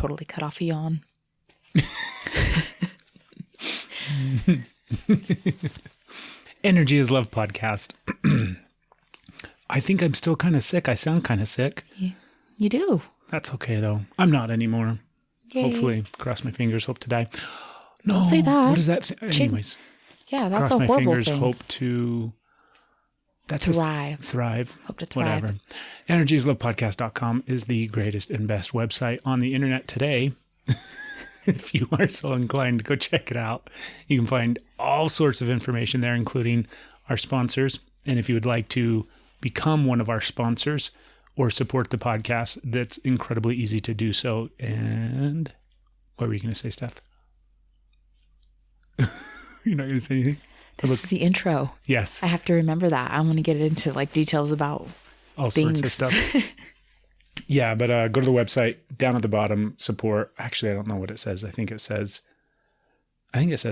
totally cut off a yawn. Energy is Love podcast. I think I'm still kind of sick. I sound kind of sick. You do. That's okay, though. I'm not anymore. Yay. Hopefully. Cross my fingers. Hope to die. No. Don't say that. What is that? Anyways. Yeah, that's cross a my horrible fingers. thing. Hope to... Thrive. Hope to thrive. Whatever. EnergiesLovePodcast.com is the greatest and best website on the internet today. If you are so inclined to go check it out, you can find all sorts of information there, including our sponsors. And if you would like to become one of our sponsors or support the podcast, that's incredibly easy to do so. And what were you going to say, Steph? You're not going to say anything? This is the intro. Yes. I have to remember that. I want to get into like details about all things. Sorts of stuff. Yeah, but go to the website, down at the bottom, support. Actually, I don't know what it says. I think it says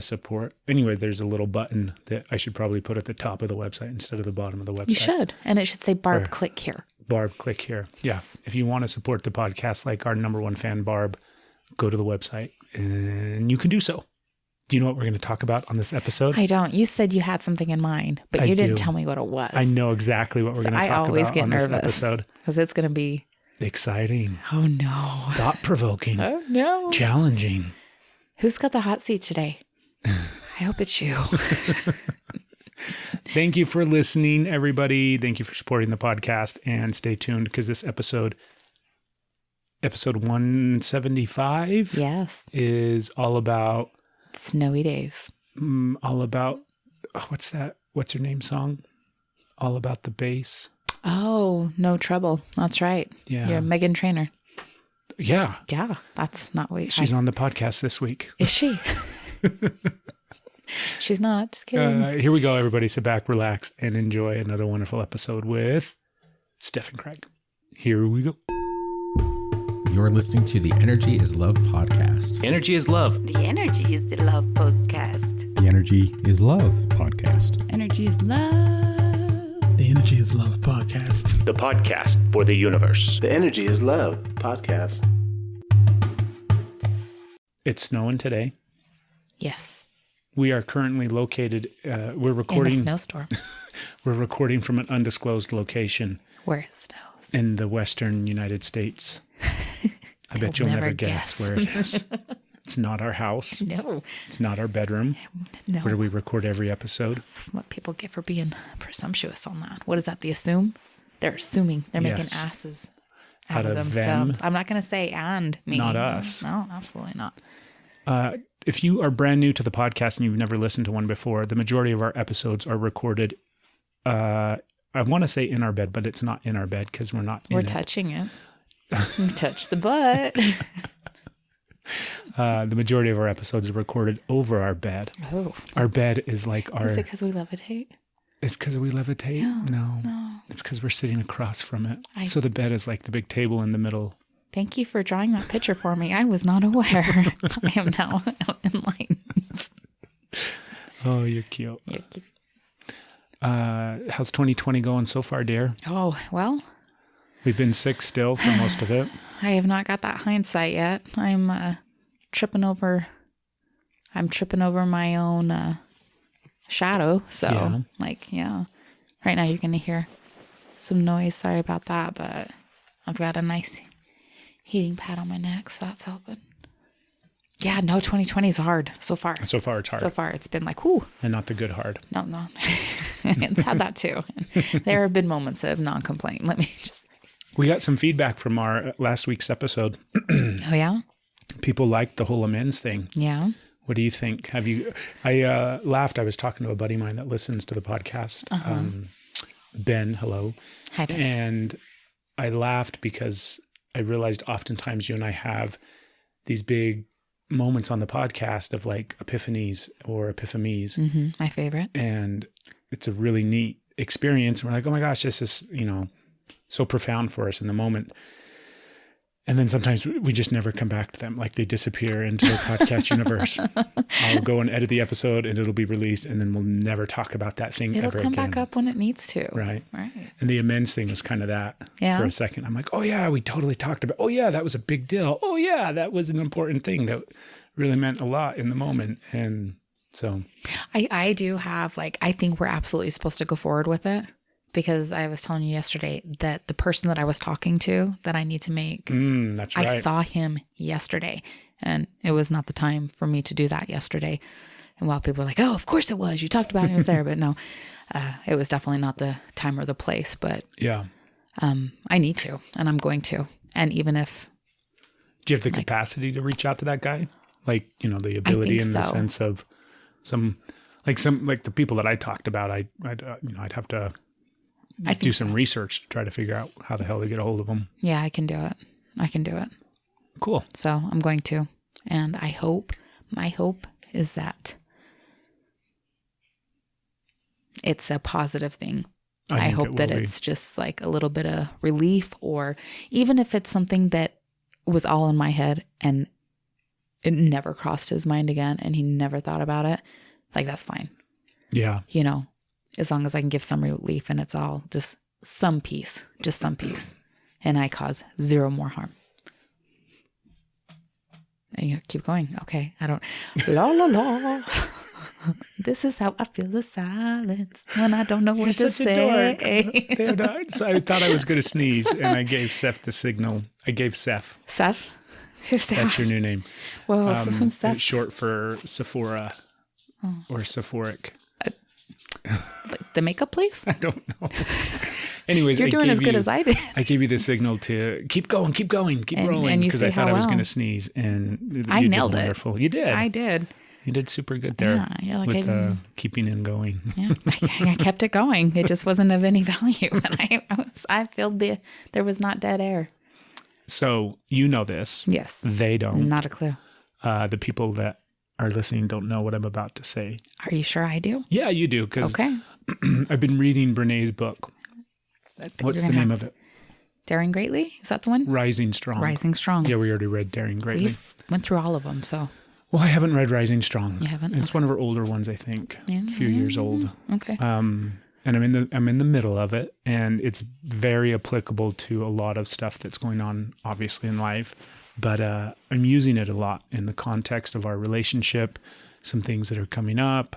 support. Anyway, there's a little button that I should probably put at the top of the website instead of the bottom of the website. You should. And it should say Barb, click here. Barb, click here. Yeah. Yes. If you want to support the podcast like our number one fan, Barb, go to the website and you can do so. Do you know what we're going to talk about on this episode? I don't. You said you had something in mind, but you didn't tell me what it was. I know exactly what we're going to talk about on this episode. Because it's going to be exciting. Oh, no. Thought-provoking. Oh, no. Challenging. Who's got the hot seat today? I hope it's you. Thank you for listening, everybody. Thank you for supporting the podcast. And stay tuned because this episode 175, yes, is all about snowy days. All about, what's that? What's her name song? All about the bass. Oh, No Trouble. That's right. Yeah. You're Meghan Trainor. Yeah. Yeah. That's not what she's on the podcast this week. Is she? She's not. Just kidding. Here we go, everybody. Sit back, relax, and enjoy another wonderful episode with Steph and Craig. Here we go. You're listening to the Energy is Love podcast. Energy is love. The Energy is the Love podcast. The Energy is Love podcast. Energy is love. The Energy is Love podcast. The podcast for the universe. The Energy is Love podcast. It's snowing today. Yes. We are currently located, we're recording. In a snowstorm. We're recording from an undisclosed location. Where it snows. In the western United States. I bet you'll never guess where it is. It's not our house. No. It's not our bedroom. No. Where we record every episode. That's what people get for being presumptuous on that. What is that? The assume? They're assuming. They're making asses out of themselves. I'm not going to say and me. Not us. No, absolutely not. If you are brand new to the podcast and you've never listened to one before, the majority of our episodes are recorded, I want to say in our bed, but it's not in our bed because we're not in it. We're touching it. We touch the butt. The majority of our episodes are recorded over our bed. Oh. Our bed is like our... Is it because we levitate? It's because we levitate? No. It's because we're sitting across from it. So the bed is like the big table in the middle. Thank you for drawing that picture for me. I was not aware. I am now enlightened. Oh, you're cute. You're cute. How's 2020 going so far, dear? Oh, well... We've been sick still for most of it. I have not got that hindsight yet. I'm tripping over my own shadow. So, right now you're going to hear some noise. Sorry about that, but I've got a nice heating pad on my neck, so that's helping. Yeah, no, 2020 is hard so far. So far, it's hard. So far, it's been like, whoo. And not the good hard. No. It's had that too. There have been moments of non-complaint. Let me just... We got some feedback from our last week's episode. Oh, yeah? People liked the whole amends thing. Yeah. What do you think? I laughed. I was talking to a buddy of mine that listens to the podcast. Ben, hello. Hi, Ben. And I laughed because I realized oftentimes you and I have these big moments on the podcast of like epiphanies or epiphamies. Mm-hmm. My favorite. And it's a really neat experience. And we're like, oh my gosh, this is, so profound for us in the moment. And then sometimes we just never come back to them. Like they disappear into the podcast universe. I'll go and edit the episode and it'll be released and then we'll never talk about that thing ever again. It'll come back up when it needs to. Right. Right. And the amends thing was kind of that for a second. I'm like, oh yeah, we totally talked about, oh yeah, that was a big deal. Oh yeah, that was an important thing that really meant a lot in the moment. And so. I do have I think we're absolutely supposed to go forward with it. Because I was telling you yesterday that the person that I was talking to that I need to make, that's right. I saw him yesterday and it was not the time for me to do that yesterday. And while people are like, oh, of course it was. You talked about it. It was there. But no, it was definitely not the time or the place. But yeah, I need to and I'm going to. And even if. Do you have the capacity to reach out to that guy? The ability in the sense of some the people that I talked about, I'd have to. Do some research to try to figure out how the hell to get a hold of them. Yeah, I can do it. Cool. So I'm going to. And my hope is that it's a positive thing. I hope that it's just a little bit of relief, or even if it's something that was all in my head and it never crossed his mind again and he never thought about it, that's fine. Yeah. As long as I can give some relief and it's all just some peace, and I cause zero more harm. And you keep going. Okay. I don't, la, la, la. This is how I feel the silence when I don't know what to say. So I thought I was going to sneeze and I gave Seth the signal. I gave Seth. Seth? That's your new name. Well, Seth. It's short for Sephora or Sephoric. The makeup place? I don't know. Anyways, you're doing as good as I did. I gave you the signal to keep going, rolling, because I thought I was going to sneeze, and I nailed it. Wonderful. You did. I did. You did super good there. Yeah, with keeping and going. Yeah, I kept it going. It just wasn't of any value, but I felt there was not dead air. So you know this. Yes. They don't. Not a clue. The people that are listening don't know what I'm about to say. Are you sure I do? Yeah, you do. Because okay. I've been reading Brené's book. What's the name of it? Daring Greatly? Is that the one? Rising Strong. Rising Strong. Yeah, we already read Daring Greatly. We went through all of them, so. Well, I haven't read Rising Strong. You haven't? It's one of her older ones, I think. Yeah. A few years old. Okay. And I'm in the middle of it, and it's very applicable to a lot of stuff that's going on, obviously, in life. But I'm using it a lot in the context of our relationship, some things that are coming up,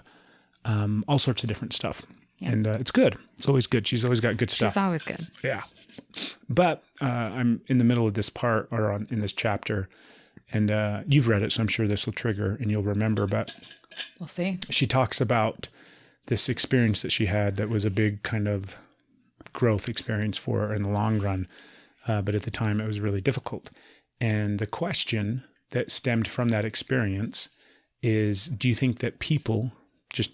all sorts of different stuff. Yeah. And it's good. It's always good. She's always got good stuff. She's always good. Yeah. But I'm in the middle of this part, or in this chapter, and you've read it, so I'm sure this will trigger and you'll remember. But we'll see. She talks about this experience that she had that was a big kind of growth experience for her in the long run. But at the time, it was really difficult. And the question that stemmed from that experience is, do you think that people, just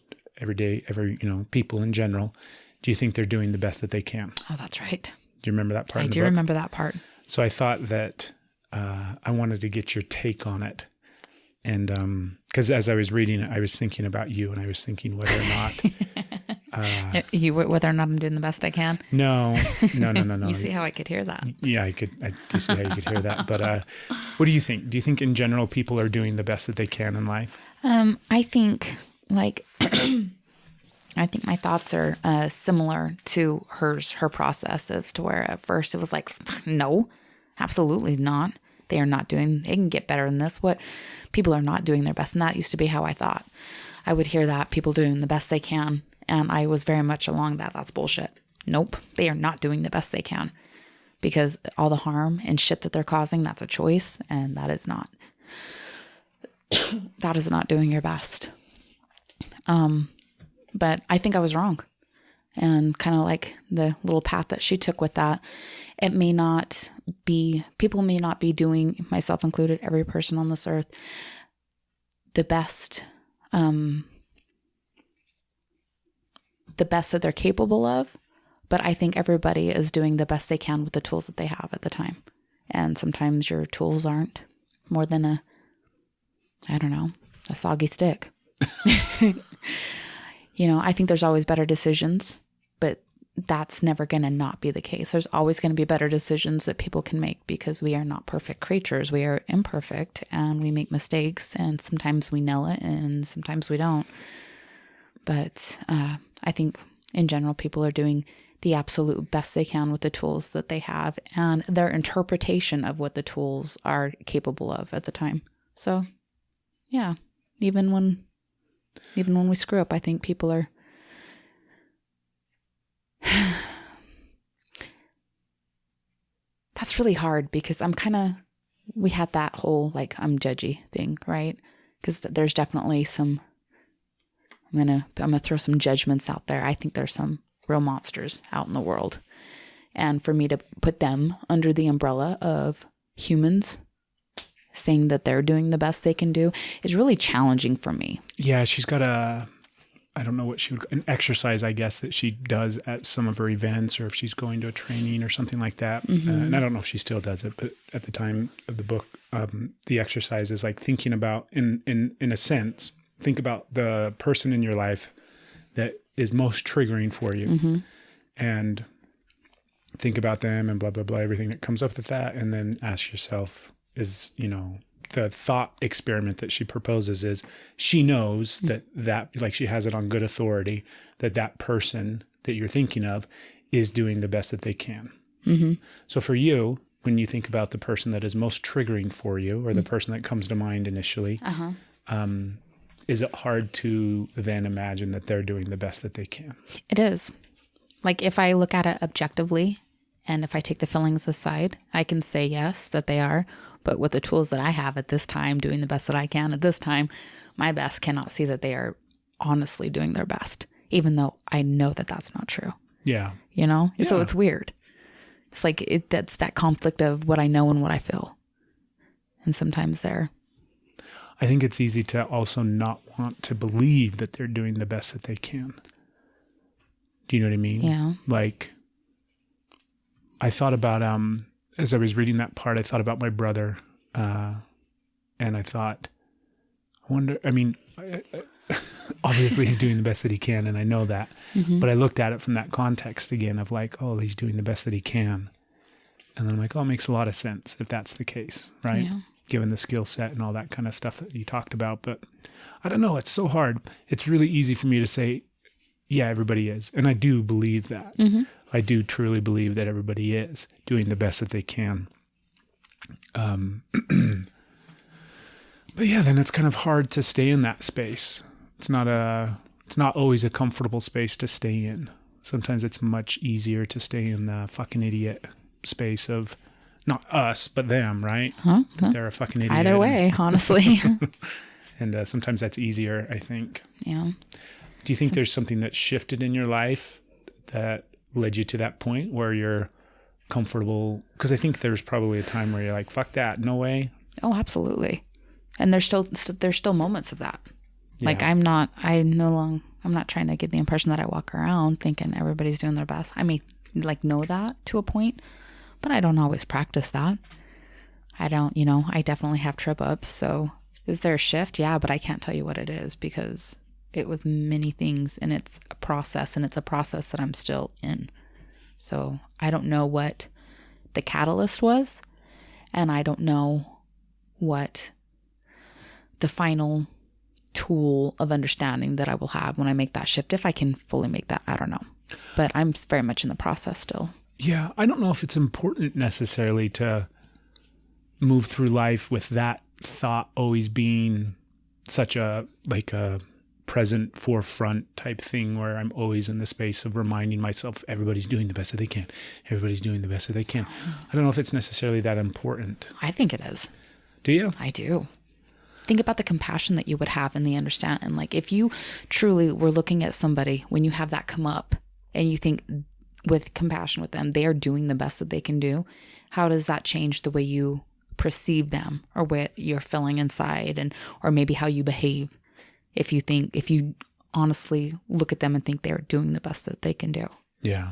people in general, do you think they're doing the best that they can? Oh, that's right. Do you remember that part? I do remember that part. So I thought that I wanted to get your take on it. And because as I was reading it, I was thinking about you, and I was thinking whether or not... whether or not I'm doing the best I can? No. You see how I could hear that? Yeah, I do see how you could hear that. But what do you think? Do you think in general people are doing the best that they can in life? I think I think my thoughts are similar to her process, as to where at first it was like, no, absolutely not. They can get better than this. What people are not doing their best. And that used to be how I thought. I would hear that people doing the best they can. And I was very much along that. That's bullshit. Nope. They are not doing the best they can, because all the harm and shit that they're causing, that's a choice. And that is not doing your best. But I think I was wrong. And kind of like the little path that she took with that, people may not be doing, myself included, every person on this earth, the best that they're capable of. But I think everybody is doing the best they can with the tools that they have at the time. And sometimes your tools aren't more than a soggy stick. I think there's always better decisions, but that's never going to not be the case. There's always going to be better decisions that people can make because we are not perfect creatures. We are imperfect and we make mistakes, and sometimes we nail it and sometimes we don't. But I think in general, people are doing the absolute best they can with the tools that they have and their interpretation of what the tools are capable of at the time. So yeah, even when we screw up, I think people are that's really hard because we had that whole like I'm judgy thing, right? Because there's definitely some, I'm gonna throw some judgments out there. I think there's some real monsters out in the world. And for me to put them under the umbrella of humans saying that they're doing the best they can do is really challenging for me. Yeah, she's got I don't know what an exercise, I guess, that she does at some of her events, or if she's going to a training or something like that. Mm-hmm. And I don't know if she still does it, but at the time of the book, the exercise is like thinking about, in a sense, think about the person in your life that is most triggering for you, mm-hmm. and think about them and blah, blah, blah, everything that comes up with that. And then ask yourself, the thought experiment that she proposes is she knows that like she has it on good authority that person that you're thinking of is doing the best that they can. Mm-hmm. So for you, when you think about the person that is most triggering for you, or the person that comes to mind initially, is it hard to then imagine that they're doing the best that they can? It is. Like if I look at it objectively and if I take the feelings aside, I can say yes, that they are. But with the tools that I have at this time, doing the best that I can at this time, my best cannot see that they are honestly doing their best, even though I know that that's not true. Yeah. You know? Yeah. So it's weird. It's like that's that conflict of what I know and what I feel. And sometimes I think it's easy to also not want to believe that they're doing the best that they can. Do you know what I mean? Yeah. Like, I thought about, as I was reading that part, I thought about my brother, and I thought, obviously he's doing the best that he can, and I know that, mm-hmm. but I looked at it from that context again of like, oh, he's doing the best that he can. And then I'm like, oh, it makes a lot of sense if that's the case, right? Yeah. Given the skill set and all that kind of stuff that you talked about. But I don't know, it's so hard. It's really easy for me to say, yeah, everybody is. And I do believe that. Mm-hmm. I do truly believe that everybody is doing the best that they can. But yeah, then it's kind of hard to stay in that space. It's not always a comfortable space to stay in. Sometimes it's much easier to stay in the fucking idiot space of not us, but them, right? Huh? They're a fucking idiot. Either way, honestly. And sometimes that's easier, I think. Yeah. Do you think there's something that shifted in your life that led you to that point where you're comfortable? Because I think there's probably a time where you're like, fuck that, no way. Oh, absolutely. And there's still moments of that. Yeah. Like I'm not trying to give the impression that I walk around thinking everybody's doing their best. I may like know that to a point, but I don't always practice that. I don't, I definitely have trip ups. So is there a shift? Yeah, but I can't tell you what it is because it was many things and it's a process that I'm still in. So I don't know what the catalyst was, and I don't know what the final tool of understanding that I will have when I make that shift. If I can fully make that, I don't know. But I'm very much in the process still. Yeah, I don't know if it's important necessarily to move through life with that thought always being such a present forefront type thing where I'm always in the space of reminding myself everybody's doing the best that they can. Everybody's doing the best that they can. I don't know if it's necessarily that important. I think it is. Do you? I do. Think about the compassion that you would have and the understanding. And like if you truly were looking at somebody when you have that come up and you think with compassion with them, they are doing the best that they can do. How does that change the way you perceive them or what you're feeling inside or maybe how you behave? If you honestly look at them and think they're doing the best that they can do. Yeah.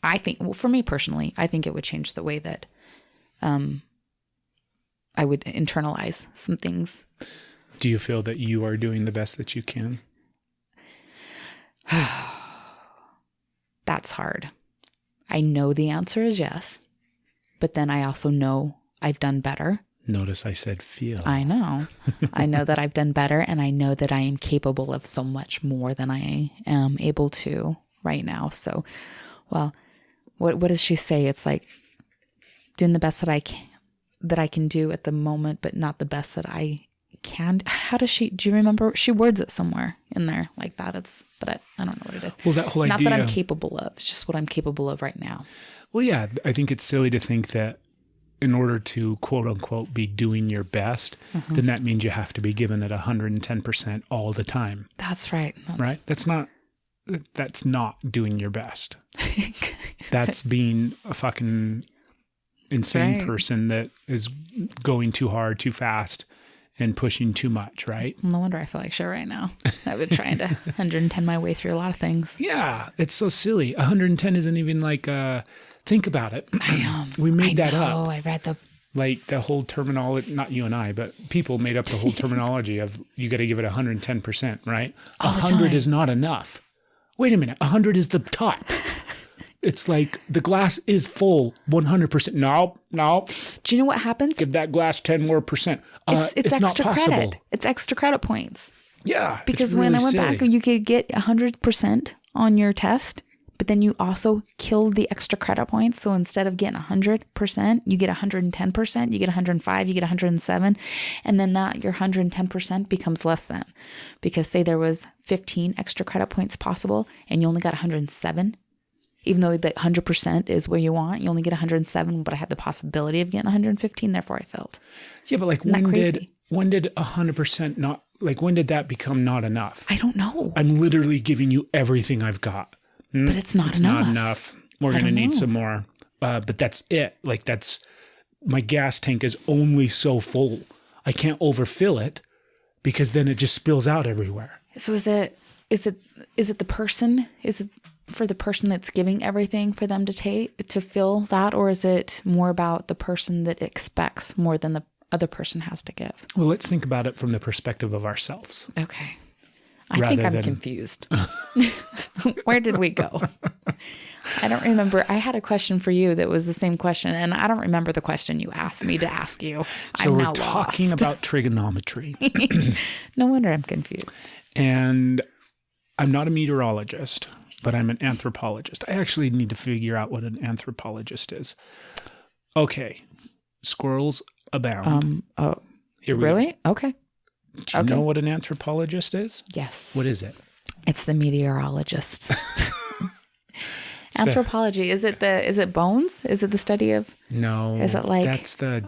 I think, well, for me personally, I think it would change the way that I would internalize some things. Do you feel that you are doing the best that you can? that's hard. I know the answer is yes, but then I also know I've done better. Notice I said feel. I know. I know that I've done better, and I know that I am capable of so much more than I am able to right now. So, well, what does she say? It's like doing the best that I can do at the moment, but not the best that I can. How does she, do you remember? She words it somewhere in there like that. But I don't know what it is. Well, that whole idea. Not that I'm capable of. It's just what I'm capable of right now. Well, yeah, I think it's silly to think that in order to quote unquote be doing your best, then that means you have to be given it 110% all the time. That's right. Right? That's not doing your best. That's being a fucking insane person that is going too hard, too fast, and pushing too much, right? No wonder I feel like shit right now. I've been trying to 110 my way through a lot of things. Yeah, it's so silly. 110 isn't even like, think about it. We made that up. Oh, I read the whole terminology, not you and I, but people made up the whole terminology of you got to give it 110%, right? 100 is not enough. Wait a minute. 100 is the top. It's like the glass is full 100%. No. Do you know what happens? Give that glass 10 more percent. It's it's extra not possible. credit. It's extra credit points. Yeah. Because really when I went silly. back, you could get 100% on your test, but then you also killed the extra credit points. So instead of getting 100%, you get 110%, you get 105, you get 107. And then your 110% becomes less than. Because say there was 15 extra credit points possible and you only got 107. Even though the 100% is where you want, you only get 107, but I had the possibility of getting 115, therefore I failed. Yeah, but like when did 100% not, like when did that become not enough? I don't know. I'm literally giving you everything I've got. But it's not enough. Not enough. We're going to need some more. But that's it. Like my gas tank is only so full. I can't overfill it because then it just spills out everywhere. So is it the person? Is it for the person that's giving everything for them to fill that, or is it more about the person that expects more than the other person has to give? Well, let's think about it from the perspective of ourselves. Okay. I think I'm confused. Where did we go? I don't remember. I had a question for you that was the same question, and I don't remember the question you asked me to ask you. So we're talking about trigonometry. No wonder I'm confused. And I'm not a meteorologist, but I'm an anthropologist. I actually need to figure out what an anthropologist is. Okay. Squirrels abound. Here we really? go. Okay. Do you know what an anthropologist is? Yes. What is it? It's the meteorologists. Anthropology. Is it bones? Is it the study of? No. Is it like? That's the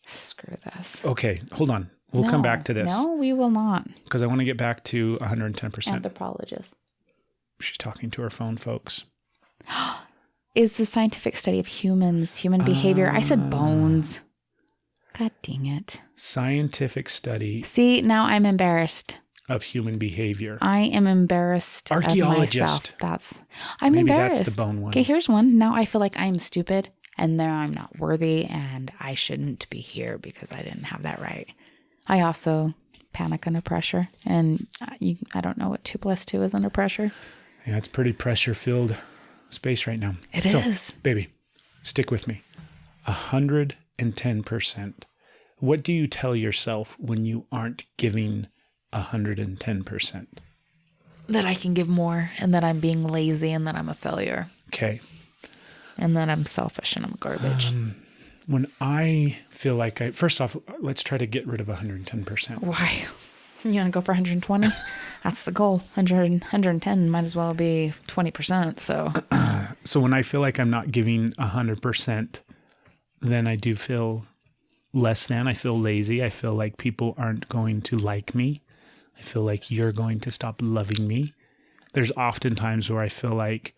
Screw this. Okay. Hold on. We'll come back to this. No, we will not. Because I want to get back to 110%. Anthropologist. She's talking to her phone, folks. Is the scientific study of human behavior. I said bones. God dang it. Scientific study. See, now I'm embarrassed. Of human behavior. I am embarrassed Archaeologist. of myself. I'm Maybe embarrassed. That's the bone one. Okay, here's one. Now I feel like I'm stupid and then I'm not worthy and I shouldn't be here because I didn't have that right. I also panic under pressure, and I don't know what 2 + 2 is under pressure. Yeah, it's pretty pressure-filled space right now. It is. Baby, stick with me. 110%. What do you tell yourself when you aren't giving 110%? That I can give more, and that I'm being lazy, and that I'm a failure. Okay. And that I'm selfish and I'm garbage. When I feel like first off, let's try to get rid of 110%. Why? You want to go for 120? That's the goal. 110 might as well be 20%. So when I feel like I'm not giving 100%, then I do feel less than. I feel lazy. I feel like people aren't going to like me. I feel like you're going to stop loving me. There's often times where I feel like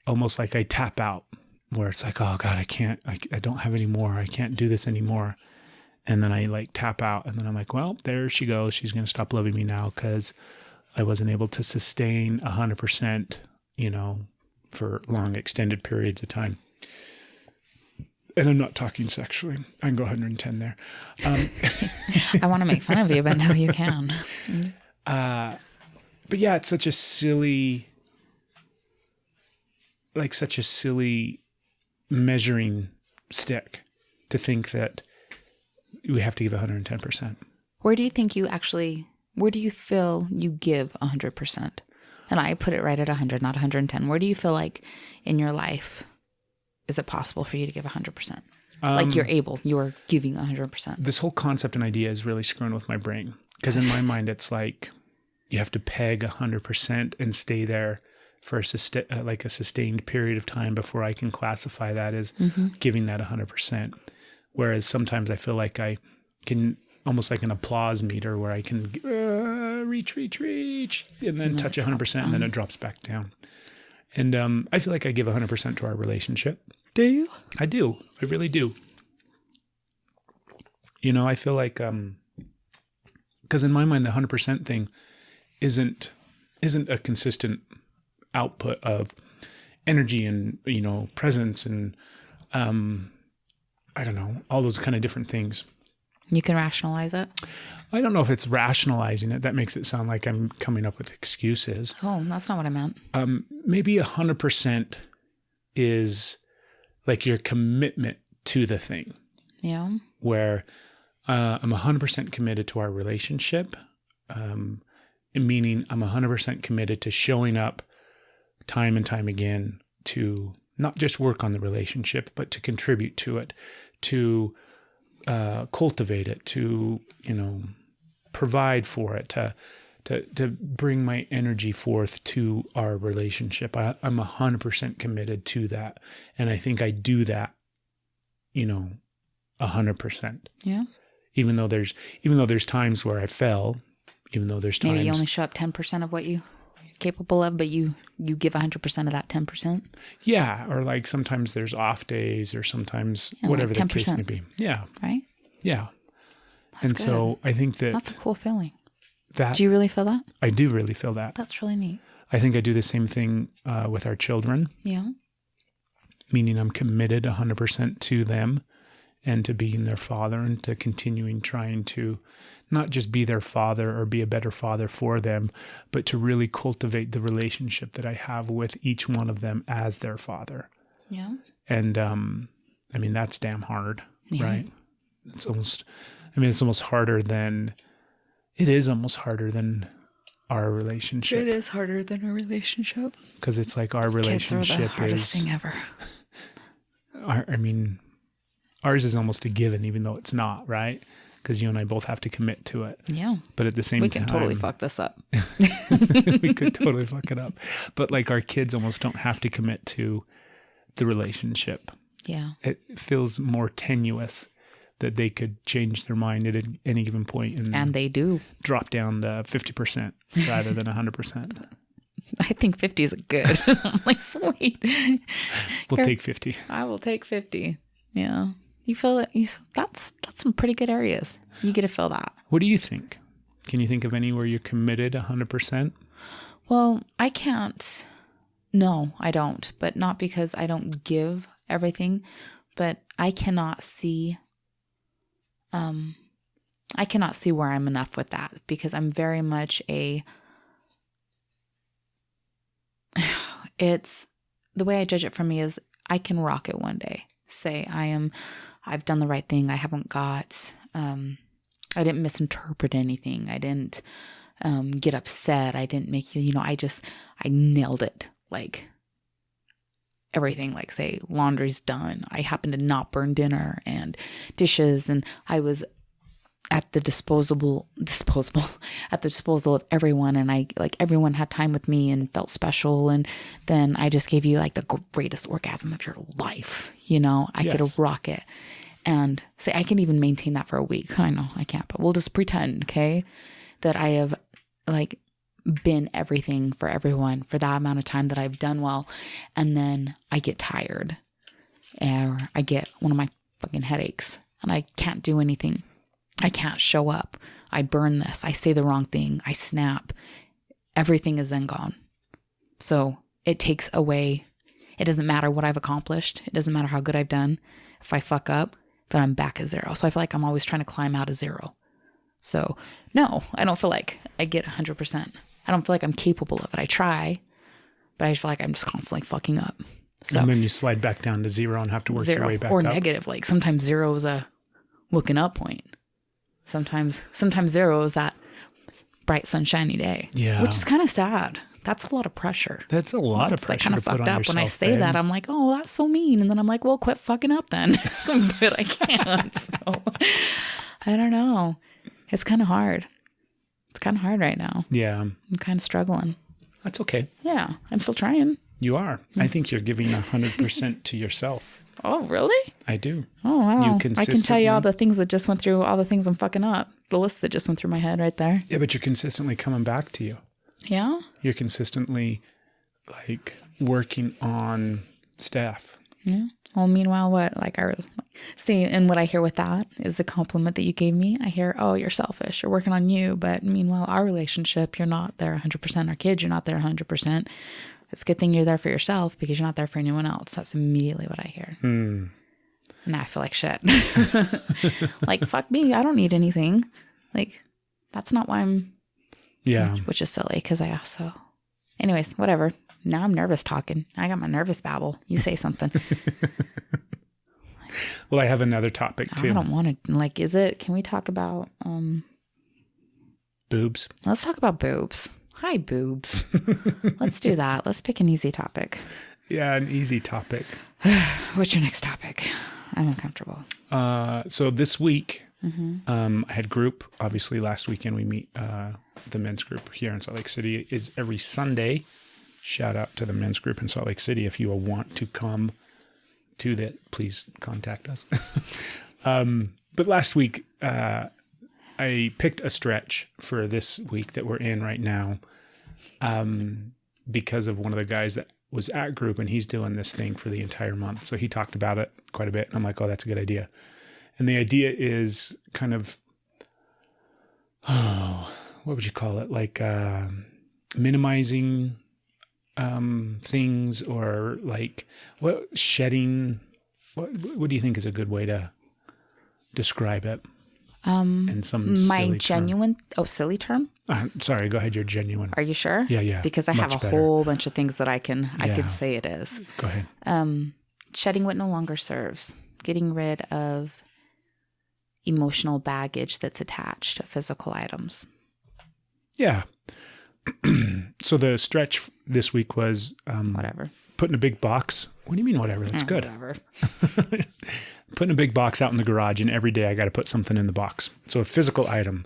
almost like I tap out, where it's like, oh God, I don't have any more. I can't do this anymore. And then I like tap out, and then I'm like, well, there she goes. She's going to stop loving me now because I wasn't able to sustain 100%, for long extended periods of time. And I'm not talking sexually. I can go 110 there. I want to make fun of you, but no, you can. But yeah, it's such a silly measuring stick to think that we have to give 110%. Where do you feel you give 100%? And I put it right at 100, not 110. Where do you feel like in your life is it possible for you to give 100%? Like you're giving 100%. This whole concept and idea is really screwing with my brain. Because in my mind, it's like you have to peg 100% and stay there for a sustained period of time before I can classify that as giving that 100%. Whereas sometimes I feel like I can, almost like an applause meter, where I can reach, and then touch 100%, and then it drops back down. And I feel like I give 100% to our relationship. Do you? I do. I really do. You know, I feel like, because in my mind, the 100% thing isn't a consistent output of energy and, you know, presence and, I don't know, all those kind of different things. You can rationalize it? I don't know if it's rationalizing it. That makes it sound like I'm coming up with excuses. Oh, that's not what I meant. Maybe 100% is like your commitment to the thing. Yeah. Where I'm 100% committed to our relationship, meaning I'm 100% committed to showing up time and time again to not just work on the relationship, but to contribute to it, to cultivate it, to, you know, provide for it, to bring my energy forth to our relationship. I'm 100% committed to that. And I think I do that, you know, 100%. Yeah. Even though there's times where I fell, even though there's times. Maybe you only show up 10% of what you're capable of, but you give 100% of that 10%. Yeah. Or like sometimes there's off days, or sometimes whatever like the case may be. Yeah. Right? Yeah. That's and good. So I think that's a cool feeling. Do you really feel that? I do really feel that. That's really neat. I think I do the same thing with our children. Yeah. Meaning I'm committed 100% to them and to being their father, and to continuing trying to not just be their father or be a better father for them, but to really cultivate the relationship that I have with each one of them as their father. Yeah. And I mean, that's damn hard, right? It's almost harder than our relationship. It is harder than a relationship. Because it's like our relationship Kids are the hardest thing ever. Ours is almost a given, even though it's not, right? Because you and I both have to commit to it. Yeah. But at the same time, we can totally fuck this up. We could totally fuck it up. But like our kids almost don't have to commit to the relationship. Yeah. It feels more tenuous that they could change their mind at any given point, and they do drop down to 50% rather than 100%. I think 50 is good. I'm like, sweet. We'll take 50. I will take 50. Yeah. You feel it. That's some pretty good areas. You get to feel that. What do you think? Can you think of any where you're committed 100%? Well, I can't. No, I don't. But not because I don't give everything, but I cannot see where I'm enough with that, because I'm very much it's the way I judge it for me is I can rock it one day. Say I've done the right thing. I haven't got, I didn't misinterpret anything. I didn't get upset. I didn't make you, I nailed it. Like everything, like say laundry's done. I happened to not burn dinner and dishes, and I was at the disposal of everyone, and I like everyone had time with me and felt special, and then I just gave you like the greatest orgasm of your life. I could rock it and say I can even maintain that for a week. I know I can't, but we'll just pretend, okay, that I have like been everything for everyone for that amount of time that I've done well, and then I get tired or I get one of my fucking headaches and I can't do anything. I can't show up. I burn this. I say the wrong thing. I snap. Everything is then gone. So it takes away. It doesn't matter what I've accomplished. It doesn't matter how good I've done. If I fuck up, then I'm back at zero. So I feel like I'm always trying to climb out of zero. So no, I don't feel like I get 100%. I don't feel like I'm capable of it. I try, but I just feel like I'm just constantly fucking up. So And then you slide back down to 0 and have to work your way back or up. negative. Like sometimes 0 is a looking up point. Sometimes 0 is that bright sunshiny day. Yeah. Which is kind of sad. That's a lot of pressure. That's a lot of It's like pressure kind to of put fucked on up yourself. when I say babe. that. I'm like, oh, that's so mean. And then I'm like, well, quit fucking up then. But I can't. So I don't know. It's kind of hard. It's kind of hard right now. Yeah. I'm kind of struggling. That's okay. Yeah. I'm still trying. You are. I think you're giving 100% to yourself. Oh, really? I do. Oh, wow. You I can tell you consistently- all the things that just went through, all the things I'm fucking up. The list that just went through my head right there. Yeah, but you're consistently coming back to you. Yeah? You're consistently like working on staff. Yeah. Well, meanwhile, what, like, see, and what I hear with that is the compliment that you gave me. I hear, oh, you're selfish. You're working on you. But meanwhile, our relationship, you're not there 100%. Our kids, you're not there 100%. It's a good thing you're there for yourself because you're not there for anyone else. That's immediately what I hear. And I feel like shit. Like, fuck me. I don't need anything. Like, that's not why I'm. Yeah. Which is silly because I also. Anyways, whatever. Now I'm nervous talking. I got my nervous babble. You say something. Well, I have another topic too. I don't want to. Like, is it? Can we talk about? Boobs. Let's talk about boobs. Hi, boobs. Let's do that. Let's pick an easy topic. Yeah, an easy topic. What's your next topic? I'm uncomfortable. So this week, I had group. Obviously, last weekend we meet the men's group here in Salt Lake City. Is every Sunday. Shout out to the men's group in Salt Lake City. If you want to come to that, please contact us. But last week, I picked a stretch for this week that we're in right now because of one of the guys that was at group, and he's doing this thing for the entire month. So he talked about it quite a bit. And I'm like, oh, that's a good idea. And the idea is kind of, what would you call it? Like minimizing things, or like shedding. What do you think is a good way to describe it? And some My silly genuine, silly term? Sorry, go ahead. You're genuine. Are you sure? Yeah. Because I have Much a better. whole bunch of things that I Yeah. could say it is. Go ahead. Shedding what no longer serves. Getting rid of emotional baggage that's attached to physical items. Yeah. So the stretch this week was Whatever. putting a big box. What do you mean whatever? That's good. Whatever. Putting a big box out in the garage, and every day I got to put something in the box. So a physical item,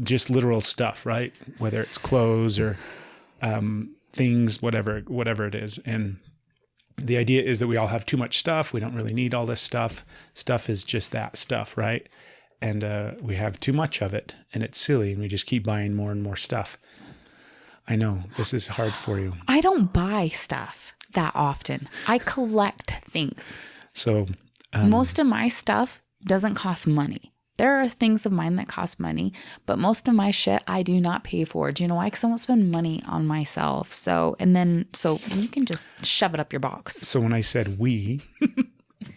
just literal stuff, right? Whether it's clothes or things, whatever it is. And the idea is that we all have too much stuff. We don't really need all this stuff. Stuff is just that stuff, right? And we have too much of it, and it's silly, and we just keep buying more and more stuff. I know this is hard for you. I don't buy stuff that often. I collect things. So Most of my stuff doesn't cost money. There are things of mine that cost money, but most of my shit I do not pay for. Do you know why? Because I won't spend money on myself. So you can just shove it up your box. So when I said we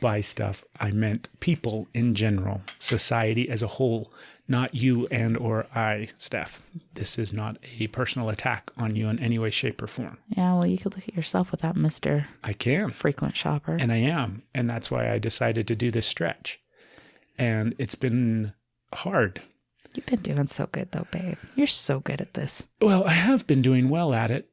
buy stuff, I meant people in general, society as a whole, not you and or I, Steph. This is not a personal attack on you in any way, shape, or form. Yeah, well, you could look at yourself without Mr. I can. Frequent Shopper. And I am. And that's why I decided to do this stretch. And it's been hard. You've been doing so good, though, babe. You're so good at this. Well, I have been doing well at it.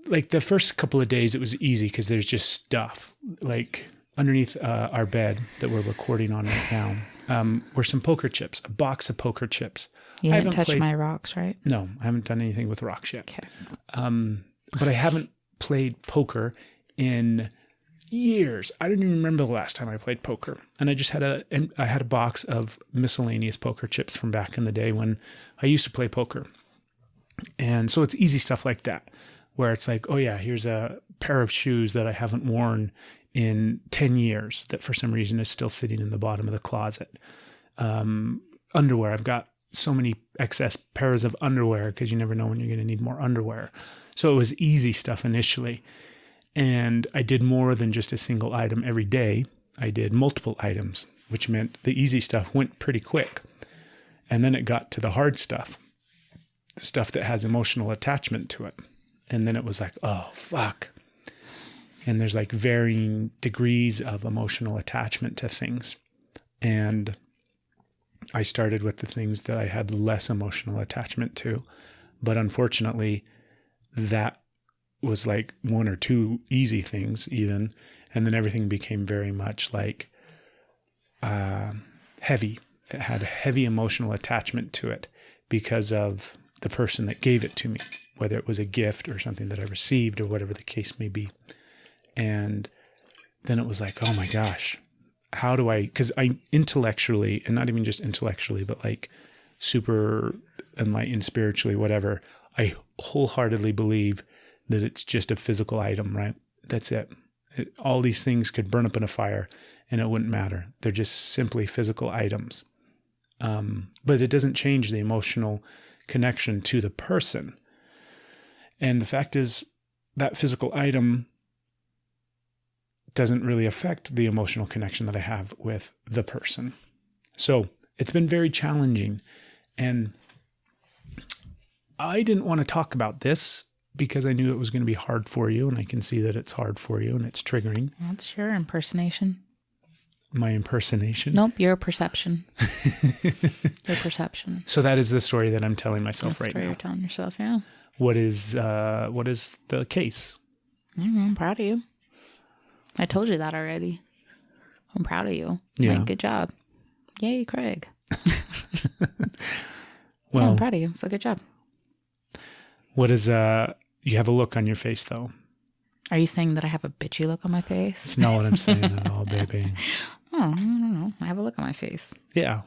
Like the first couple of days, it was easy because there's just stuff. Like underneath our bed that we're recording on right now were some poker chips, a box of poker chips. You haven't touched my rocks, right? No, I haven't done anything with rocks yet. Okay. But I haven't played poker in years. I don't even remember the last time I played poker. And I just had a box of miscellaneous poker chips from back in the day when I used to play poker. And so it's easy stuff like that, where it's like, oh yeah, here's a pair of shoes that I haven't worn in 10 years that for some reason is still sitting in the bottom of the closet. Underwear. I've got so many excess pairs of underwear because you never know when you're going to need more underwear. So it was easy stuff initially. And I did more than just a single item every day. I did multiple items, which meant the easy stuff went pretty quick. And then it got to the hard stuff. stuff that has emotional attachment to it. And then it was like, oh, fuck. And there's like varying degrees of emotional attachment to things. And I started with the things that I had less emotional attachment to. But unfortunately, that was like one or two easy things even. And then everything became very much like heavy. It had a heavy emotional attachment to it because of the person that gave it to me, whether it was a gift or something that I received or whatever the case may be. And then it was like, oh my gosh, how do I, because I intellectually, and not even just intellectually, but like super enlightened spiritually, whatever, I wholeheartedly believe that it's just a physical item, right? That's it. All these things could burn up in a fire and it wouldn't matter. They're just simply physical items. But it doesn't change the emotional connection to the person. And the fact is that physical item doesn't really affect the emotional connection that I have with the person. So it's been very challenging. And I didn't want to talk about this because I knew it was going to be hard for you. And I can see that it's hard for you and it's triggering. That's your impersonation. My impersonation? Nope, your perception. Your perception. So that is the story that I'm telling myself right now. That's the story you're telling yourself, yeah. What is the case? I'm proud of you. I told you that already. I'm proud of you. Yeah. Like, good job. Yay, Craig. Well, yeah, I'm proud of you. So good job. What is you have a look on your face though? Are you saying that I have a bitchy look on my face? It's not what I'm saying at all, baby. Oh, I don't know. I have a look on my face. Yeah.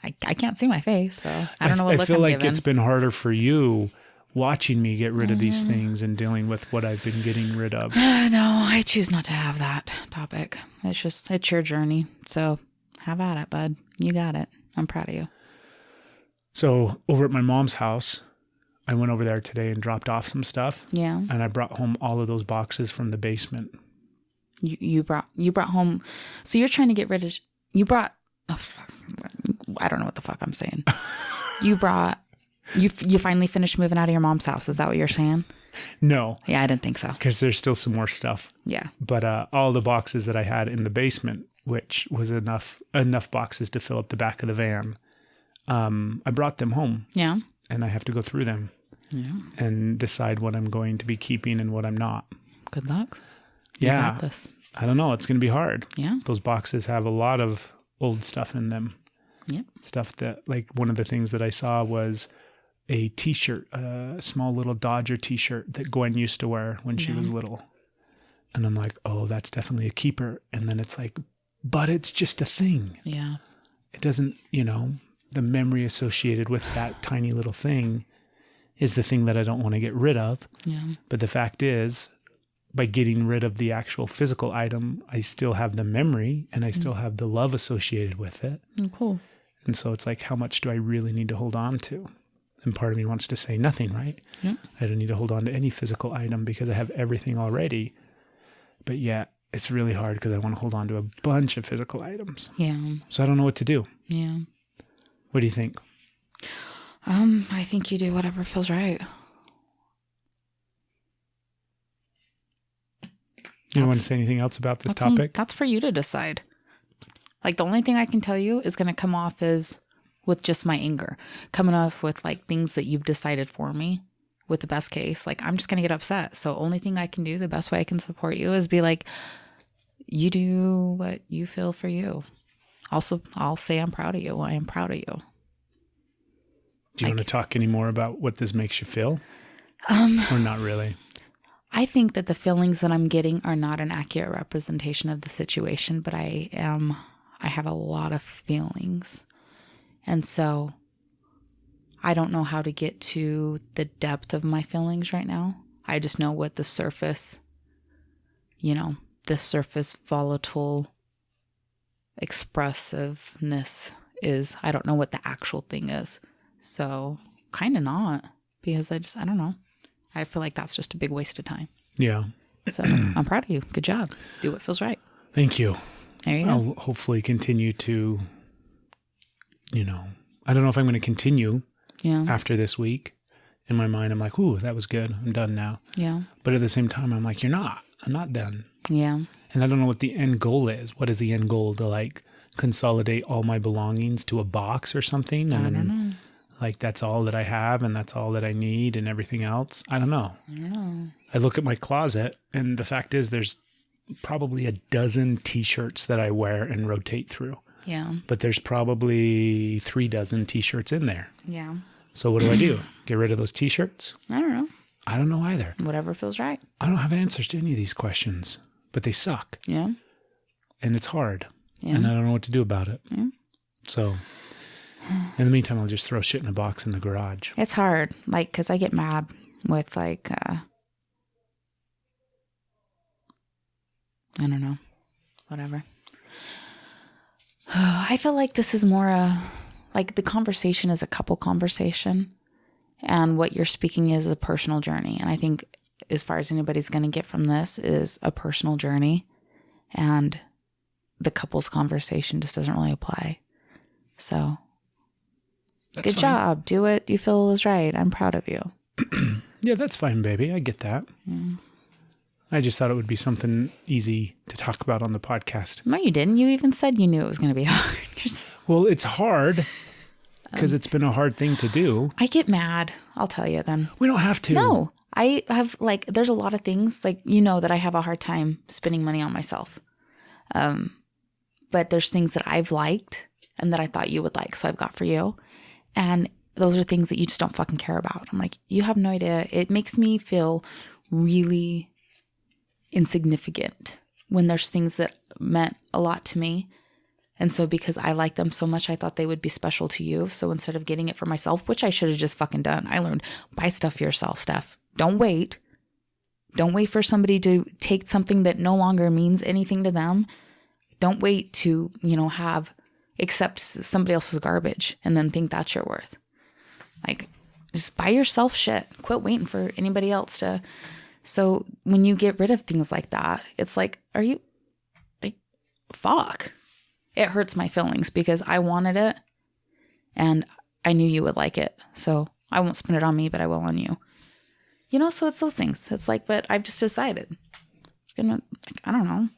I can't see my face, so I don't know what look I feel I'm like giving. it's been harder for you watching me get rid of these things and dealing with what I've been getting rid of. No, I choose not to have that topic. It's your journey. So have at it, bud. You got it. I'm proud of you. So over at my mom's house, I went over there today and dropped off some stuff. Yeah. And I brought home all of those boxes from the basement. You brought home. So you're trying to get rid of. You brought. Oh, I don't know what the fuck I'm saying. You brought. You finally finished moving out of your mom's house. Is that what you're saying? No. Yeah, I didn't think so. Because there's still some more stuff. Yeah. But all the boxes that I had in the basement, which was enough boxes to fill up the back of the van, I brought them home. Yeah. And I have to go through them. Yeah. And decide what I'm going to be keeping and what I'm not. Good luck. Yeah. You got this. I don't know. It's going to be hard. Yeah. Those boxes have a lot of old stuff in them. Yep. Stuff that, like, one of the things that I saw was a t-shirt, a small little Dodger t-shirt that Gwen used to wear when she was little. And I'm like, oh, that's definitely a keeper. And then it's like, but it's just a thing. Yeah. It doesn't, the memory associated with that tiny little thing is the thing that I don't want to get rid of. Yeah. But the fact is, by getting rid of the actual physical item, I still have the memory and I still have the love associated with it. Oh, cool. And so it's like, how much do I really need to hold on to? And part of me wants to say nothing, right? Yeah. I don't need to hold on to any physical item because I have everything already. But yet it's really hard because I want to hold on to a bunch of physical items. Yeah. So I don't know what to do. Yeah. What do you think? I think you do whatever feels right. You don't want to say anything else about this topic? That's for you to decide. Like, the only thing I can tell you is going to come off is with just my anger. Coming off with, like, things that you've decided for me with the best case. Like, I'm just going to get upset. So only thing I can do, the best way I can support you is be like, you do what you feel for you. Also, I'll say I'm proud of you. I am proud of you. Do you want to talk any more about what this makes you feel? Or not really? I think that the feelings that I'm getting are not an accurate representation of the situation, but I have a lot of feelings. And so I don't know how to get to the depth of my feelings right now. I just know what the surface volatile expressiveness is. I don't know what the actual thing is. So kind of not, because I don't know. I feel like that's just a big waste of time. Yeah. So I'm proud of you. Good job. Do what feels right. Thank you. There you go. I'll hopefully continue to, I don't know if I'm going to continue after this week. In my mind, I'm like, ooh, that was good. I'm done now. Yeah. But at the same time, I'm like, you're not. I'm not done. Yeah. And I don't know what the end goal is. What is the end goal? To like consolidate all my belongings to a box or something? And I don't know. Like that's all that I have and that's all that I need and everything else? I don't know. I look at my closet and the fact is there's probably a dozen t-shirts that I wear and rotate through. Yeah. But there's probably 3 dozen t-shirts in there. Yeah. So what do I do? Get rid of those t-shirts? I don't know. I don't know either. Whatever feels right. I don't have answers to any of these questions, but they suck. Yeah. And it's hard. Yeah. And I don't know what to do about it. Yeah. So in the meantime, I'll just throw shit in a box in the garage. It's hard. Like, because I get mad with like, I don't know. Whatever. I feel like this is more like the conversation is a couple conversation and what you're speaking is a personal journey. And I think as far as anybody's going to get from this is a personal journey and the couple's conversation just doesn't really apply. So That's good fine. job. Do what you feel is right. I'm proud of you. Yeah, that's fine, baby. I get that. I just thought it would be something easy to talk about on the podcast. No, you didn't. You even said you knew it was going to be hard. Well, it's hard because it's been a hard thing to do. I get mad. I'll tell you then. We don't have to. No, I have like, there's a lot of things like, you know, that I have a hard time spending money on myself. But there's things that I've liked and that I thought you would like. So I've got for you. And those are things that you just don't fucking care about. I'm like, you have no idea. It makes me feel really insignificant when there's things that meant a lot to me. And so because I like them so much, I thought they would be special to you. So instead of getting it for myself, which I should have just fucking done, I learned buy stuff for yourself, Steph. Don't wait. Don't wait for somebody to take something that no longer means anything to them. Don't wait to, you know, accept somebody else's garbage and then think that's your worth. Like, just buy yourself shit. Quit waiting for anybody else to. So when you get rid of things like that, it's like, are you like, fuck. It hurts my feelings because I wanted it and I knew you would like it. So I won't spend it on me, but I will on you. You know, so it's those things. It's like, but I've just decided. I don't know.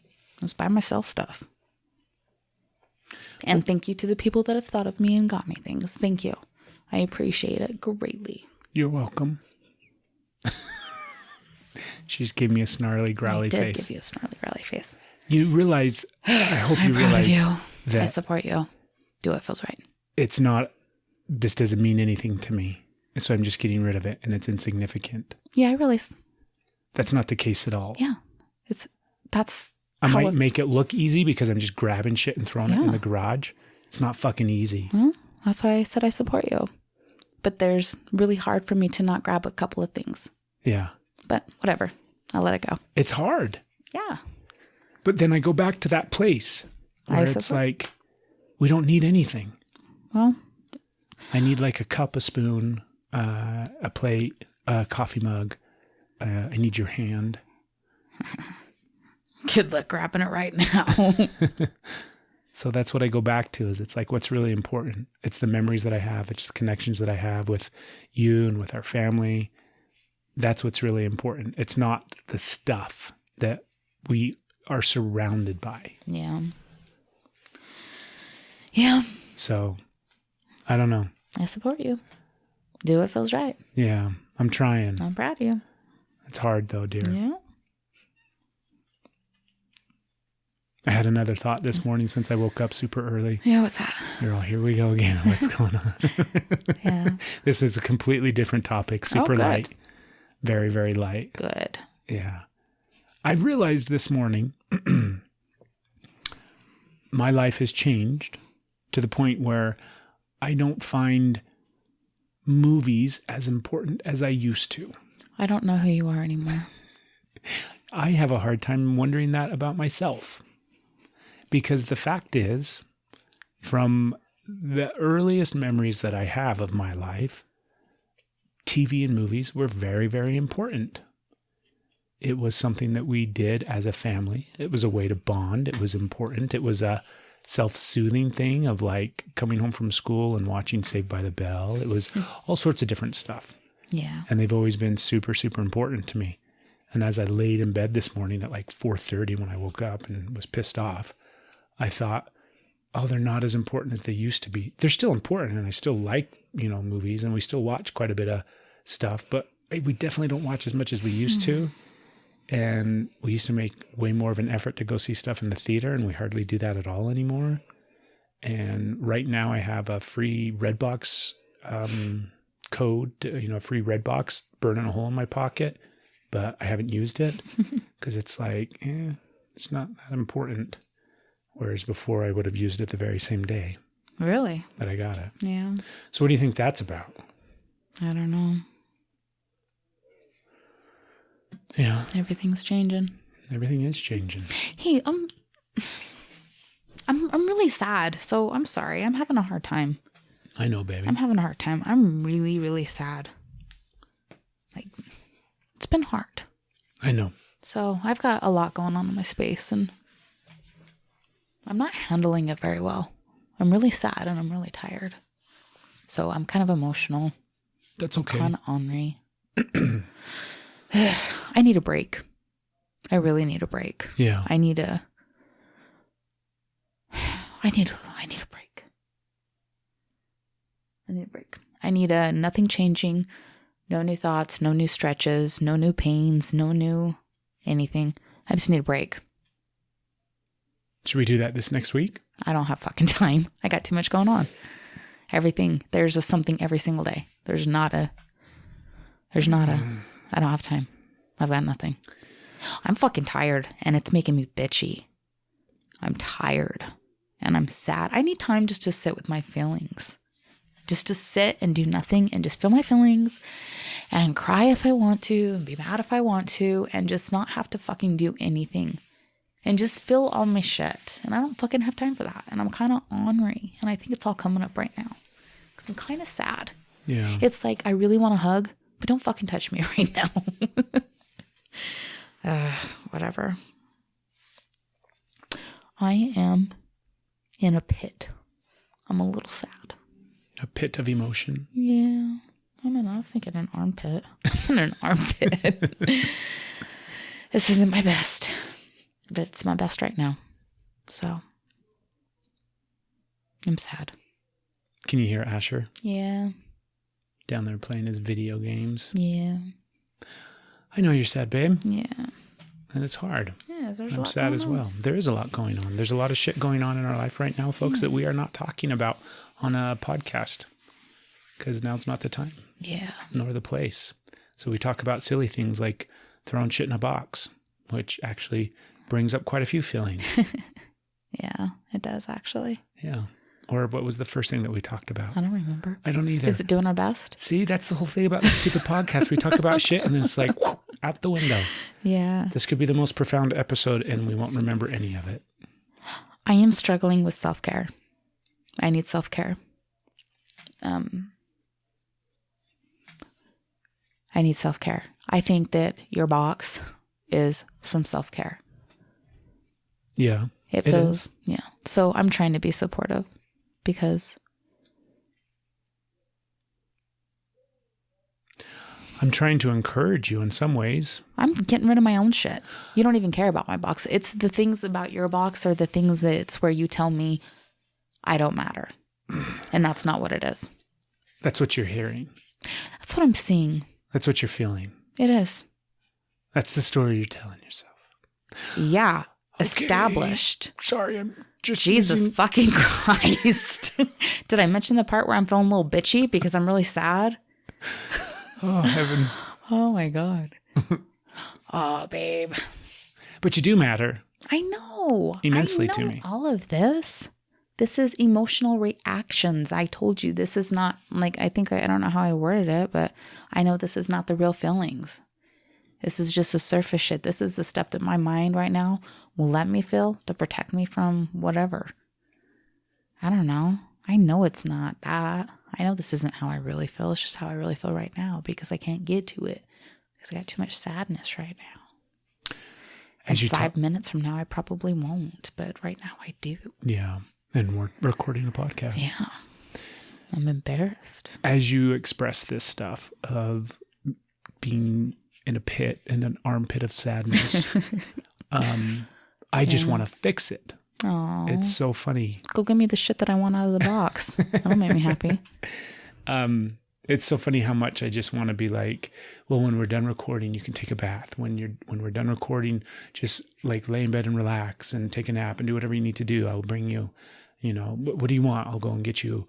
Just buy myself stuff. And thank you to the people that have thought of me and got me things. Thank you. I appreciate it greatly. You're welcome. She just gave me a snarly, growly face. I did give you a snarly, growly face. You realize, I hope you I'm proud of realize you. that I support you. Do what feels right. it's not, this doesn't mean anything to me. So I'm just getting rid of it and it's insignificant. Yeah, I realize. That's not the case at all. Yeah. That's I might make it look easy because I'm just grabbing shit and throwing it in the garage. It's not fucking easy. Well, that's why I said I support you. But there's really hard for me to not grab a couple of things. Yeah. But whatever. I'll let it go. It's hard. Yeah. But then I go back to that place where it's like, we don't need anything. Well, I need like a cup, a spoon, a plate, a coffee mug. I need your hand. good luck grabbing it right now. So that's what I go back to is it's like, what's really important? It's the memories that I have. It's the connections that I have with you and with our family. That's what's really important. It's not the stuff that we are surrounded by. Yeah. Yeah. So I don't know. I support you. Do what feels right. Yeah. I'm trying. I'm proud of you. It's hard though, dear. Yeah. I had another thought this morning since I woke up super early. Yeah, what's that? You're all, here we go again. What's going on? Yeah. This is a completely different topic. Super good. light. Very, very light. Good. Yeah. I realized this morning my life has changed to the point where I don't find movies as important as I used to. I don't know who you are anymore. I have a hard time wondering that about myself. Because the fact is, from the earliest memories that I have of my life, TV and movies were very, very important. It was something that we did as a family. It was a way to bond. It was important. It was a self-soothing thing of like coming home from school and watching Saved by the Bell. It was all sorts of different stuff. Yeah. And they've always been super, super important to me. And as I laid in bed this morning at like 4:30 when I woke up and was pissed off, I thought, oh, they're not as important as they used to be. They're still important, and I still like, movies, and we still watch quite a bit of stuff, but we definitely don't watch as much as we used to. And we used to make way more of an effort to go see stuff in the theater, and we hardly do that at all anymore. And right now I have a free Redbox code, a free Redbox burning a hole in my pocket, but I haven't used it because it's like, it's not that important. Whereas before I would have used it the very same day. Really? That I got it. Yeah. So what do you think that's about? I don't know. Yeah. Everything's changing. Everything is changing. Hey, I'm really sad. So I'm sorry. I'm having a hard time. I know, baby. I'm having a hard time. I'm really, really sad. Like, it's been hard. I know. So I've got a lot going on in my space, and I'm not handling it very well. I'm really sad and I'm really tired. So I'm kind of emotional. That's okay. Kind of ornery. I need a break. I really need a break. Yeah. I need a break. I need a break. I need a nothing changing, no new thoughts, no new stretches, no new pains, no new anything. I just need a break. Should we do that this next week? I don't have fucking time. I got too much going on. Everything. There's just something every single day. I don't have time. I've got nothing. I'm fucking tired, and it's making me bitchy. I'm tired and I'm sad. I need time just to sit with my feelings. Just to sit and do nothing and just feel my feelings and cry if I want to and be mad if I want to and just not have to fucking do anything and just feel all my shit. And I don't fucking have time for that. And I'm kind of ornery, and I think it's all coming up right now because I'm kind of sad. Yeah. It's like I really want to hug, but don't fucking touch me right now. Whatever. I am in a pit. I'm a little sad. A pit of emotion. Yeah. I was thinking an armpit. I'm in an armpit. This isn't my best, but it's my best right now. So I'm sad. Can you hear Asher? Yeah. Down there playing his video games. Yeah. I know you're sad, babe. Yeah. And it's hard. Yeah, I'm sad as well. There is a lot going on. There's a lot of shit going on in our life right now, folks, that we are not talking about on a podcast because now's not the time. Yeah. Nor the place. So we talk about silly things like throwing shit in a box, which actually brings up quite a few feelings. Yeah, it does actually. Yeah. Or what was the first thing that we talked about? I don't remember. I don't either. Is it doing our best? See, that's the whole thing about the stupid podcast. We talk about shit and then it's like, whoosh, out the window. Yeah. This could be the most profound episode and we won't remember any of it. I am struggling with self-care. I need self-care. I need self-care. I think that your box is some self-care. Yeah. It feels, yeah. So I'm trying to be supportive because I'm trying to encourage you in some ways. I'm getting rid of my own shit. You don't even care about my box. It's the things about your box or the things that it's where you tell me I don't matter. And that's not what it is. That's what you're hearing. That's what I'm seeing. That's what you're feeling. It is. That's the story you're telling yourself. Yeah. Okay. Established. Sorry, I'm just Jesus fucking Christ. Did I mention the part where I'm feeling a little bitchy because I'm really sad? Oh, heavens. Oh, my God. Oh, babe. But you do matter. I know. Immensely to me. All of this. This is emotional reactions. I told you this is not like, I don't know how I worded it, but I know this is not the real feelings. This is just a surface shit. This is the stuff that my mind right now will let me feel to protect me from whatever. I don't know. I know it's not that. I know this isn't how I really feel. It's just how I really feel right now because I can't get to it because I got too much sadness right now. And 5 minutes from now, I probably won't. But right now I do. Yeah. And we're recording a podcast. Yeah. I'm embarrassed. As you express this stuff of being in a pit, in an armpit of sadness, I just want to fix it. Aww. It's so funny. Go give me the shit that I want out of the box. That'll make me happy. It's so funny how much I just want to be like, well, when we're done recording, you can take a bath. When we're done recording, just like lay in bed and relax and take a nap and do whatever you need to do. I'll bring you, what do you want? I'll go and get you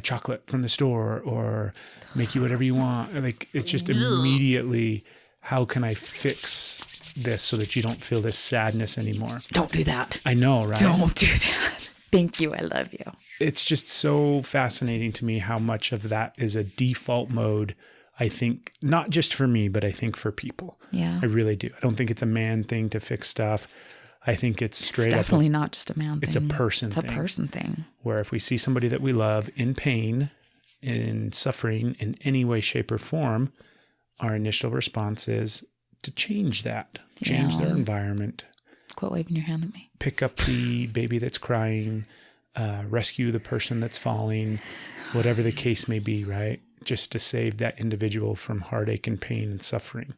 chocolate from the store or make you whatever you want. Like, it's just immediately, how can I fix this so that you don't feel this sadness anymore? Don't do that. I know, right? Don't do that. Thank you. I love you. It's just so fascinating to me how much of that is a default mode. I think not just for me, but I think for people. Yeah. I really do. I don't think it's a man thing to fix stuff. I think it's straight up. It's definitely not just a man thing. It's a person thing. It's a person thing. Where if we see somebody that we love in pain, in suffering in any way, shape, or form, our initial response is to change that, change their environment. Quit waving your hand at me. Pick up the baby that's crying, rescue the person that's falling, whatever the case may be, right? Just to save that individual from heartache and pain and suffering.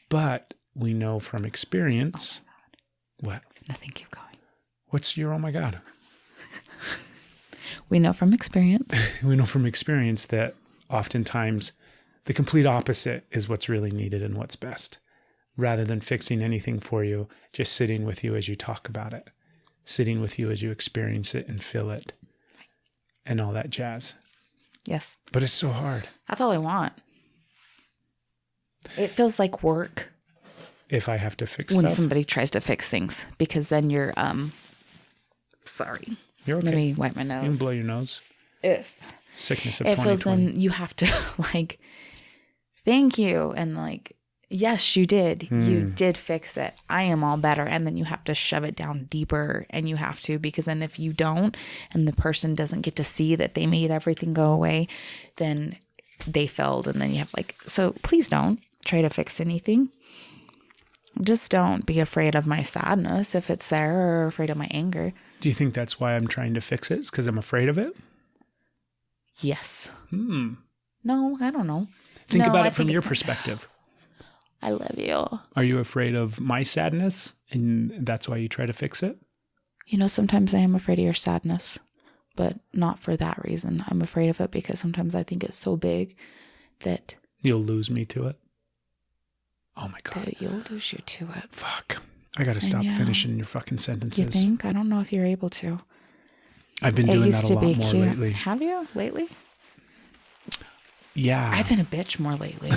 But we know from experience. What? Nothing, keep going. What's your, oh my God? We know from experience. We know from experience that oftentimes the complete opposite is what's really needed and what's best. Rather than fixing anything for you, just sitting with you as you talk about it, sitting with you as you experience it and feel it and all that jazz. Yes. But it's so hard. That's all I want. It feels like work. If I have to fix when stuff. somebody tries to fix things, because then you're, sorry. You're okay. Let me wipe my You can nose. blow your nose. Sickness of It 2020. feels then you have to like, thank you. And like, yes, you did. You did fix it. I am all better. And then you have to shove it down deeper, and you have to, because then if you don't, and the person doesn't get to see that they made everything go away, then they failed. And then you have like, so please don't try to fix anything. Just don't be afraid of my sadness if it's there, or afraid of my anger. Do you think that's why I'm trying to fix it? It's because I'm afraid of it? Yes. No, I don't know. Think No, about I it from think your it's not. perspective. I love you. Are you afraid of my sadness and that's why you try to fix it? Sometimes I am afraid of your sadness, but not for that reason. I'm afraid of it because sometimes I think it's so big that You'll lose me to it. Oh my God. you'll lose you to it. Fuck. I got to stop know. finishing your fucking sentences. You think? I don't know if you're able to. I've been It doing used that a to be lot more cute. lately. Have you lately? Yeah. I've been a bitch more lately.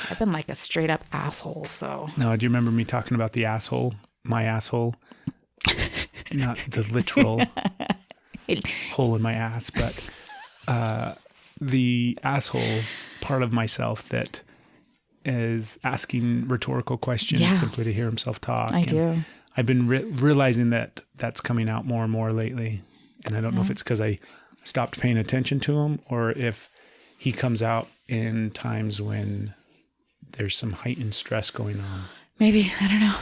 I've been like a straight up asshole, so. No, do you remember me talking about the asshole? My asshole? Not the literal hole in my ass, but the asshole part of myself that is asking rhetorical questions simply to hear himself talk. I do. I've been realizing that that's coming out more and more lately. And I don't know if it's because I stopped paying attention to him or if he comes out in times when there's some heightened stress going on. Maybe. I don't know.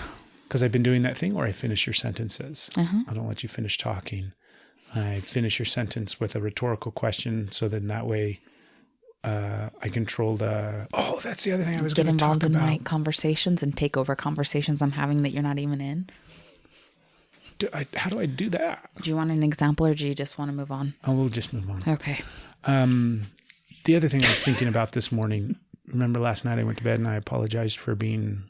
Because I've been doing that thing where I finish your sentences. I don't let you finish talking. I finish your sentence with a rhetorical question. So then that way I control that's the other thing I was going to talk about. Get involved in my conversations and take over conversations I'm having that you're not even in. How do I do that? Do you want an example or do you just want to move on? Oh, we'll just move on. Okay. The other thing I was thinking about this morning, remember last night I went to bed and I apologized for being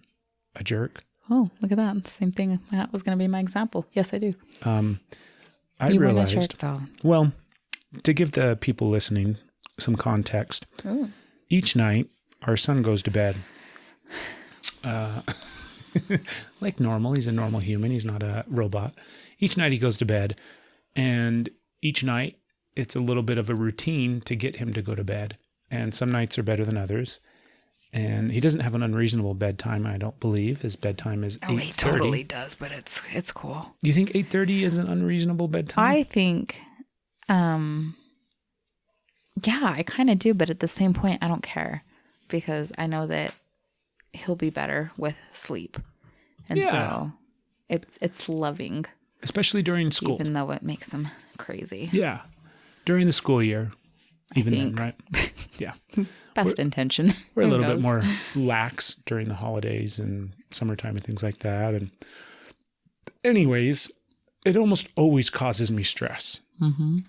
a jerk? Oh, look at that. Same thing. That was going to be my example. Yes, I do. I you realized, weren't a jerk, though. Well, to give the people listening some context, each night our son goes to bed. Like normal. He's a normal human. He's not a robot. Each night he goes to bed, and each night it's a little bit of a routine to get him to go to bed. And some nights are better than others. And he doesn't have an unreasonable bedtime, I don't believe. His bedtime is 8:30. He totally does, but it's cool. Do you think 8:30 is an unreasonable bedtime? I think, yeah, I kind of do, but at the same point, I don't care because I know that he'll be better with sleep. And so it's loving. Especially during school. Even though it makes him crazy. Yeah. During the school year, even then, right? Yeah. Best intention. We're a little bit more lax during the holidays and summertime and things like that. And anyways, it almost always causes me stress. Mm-hmm.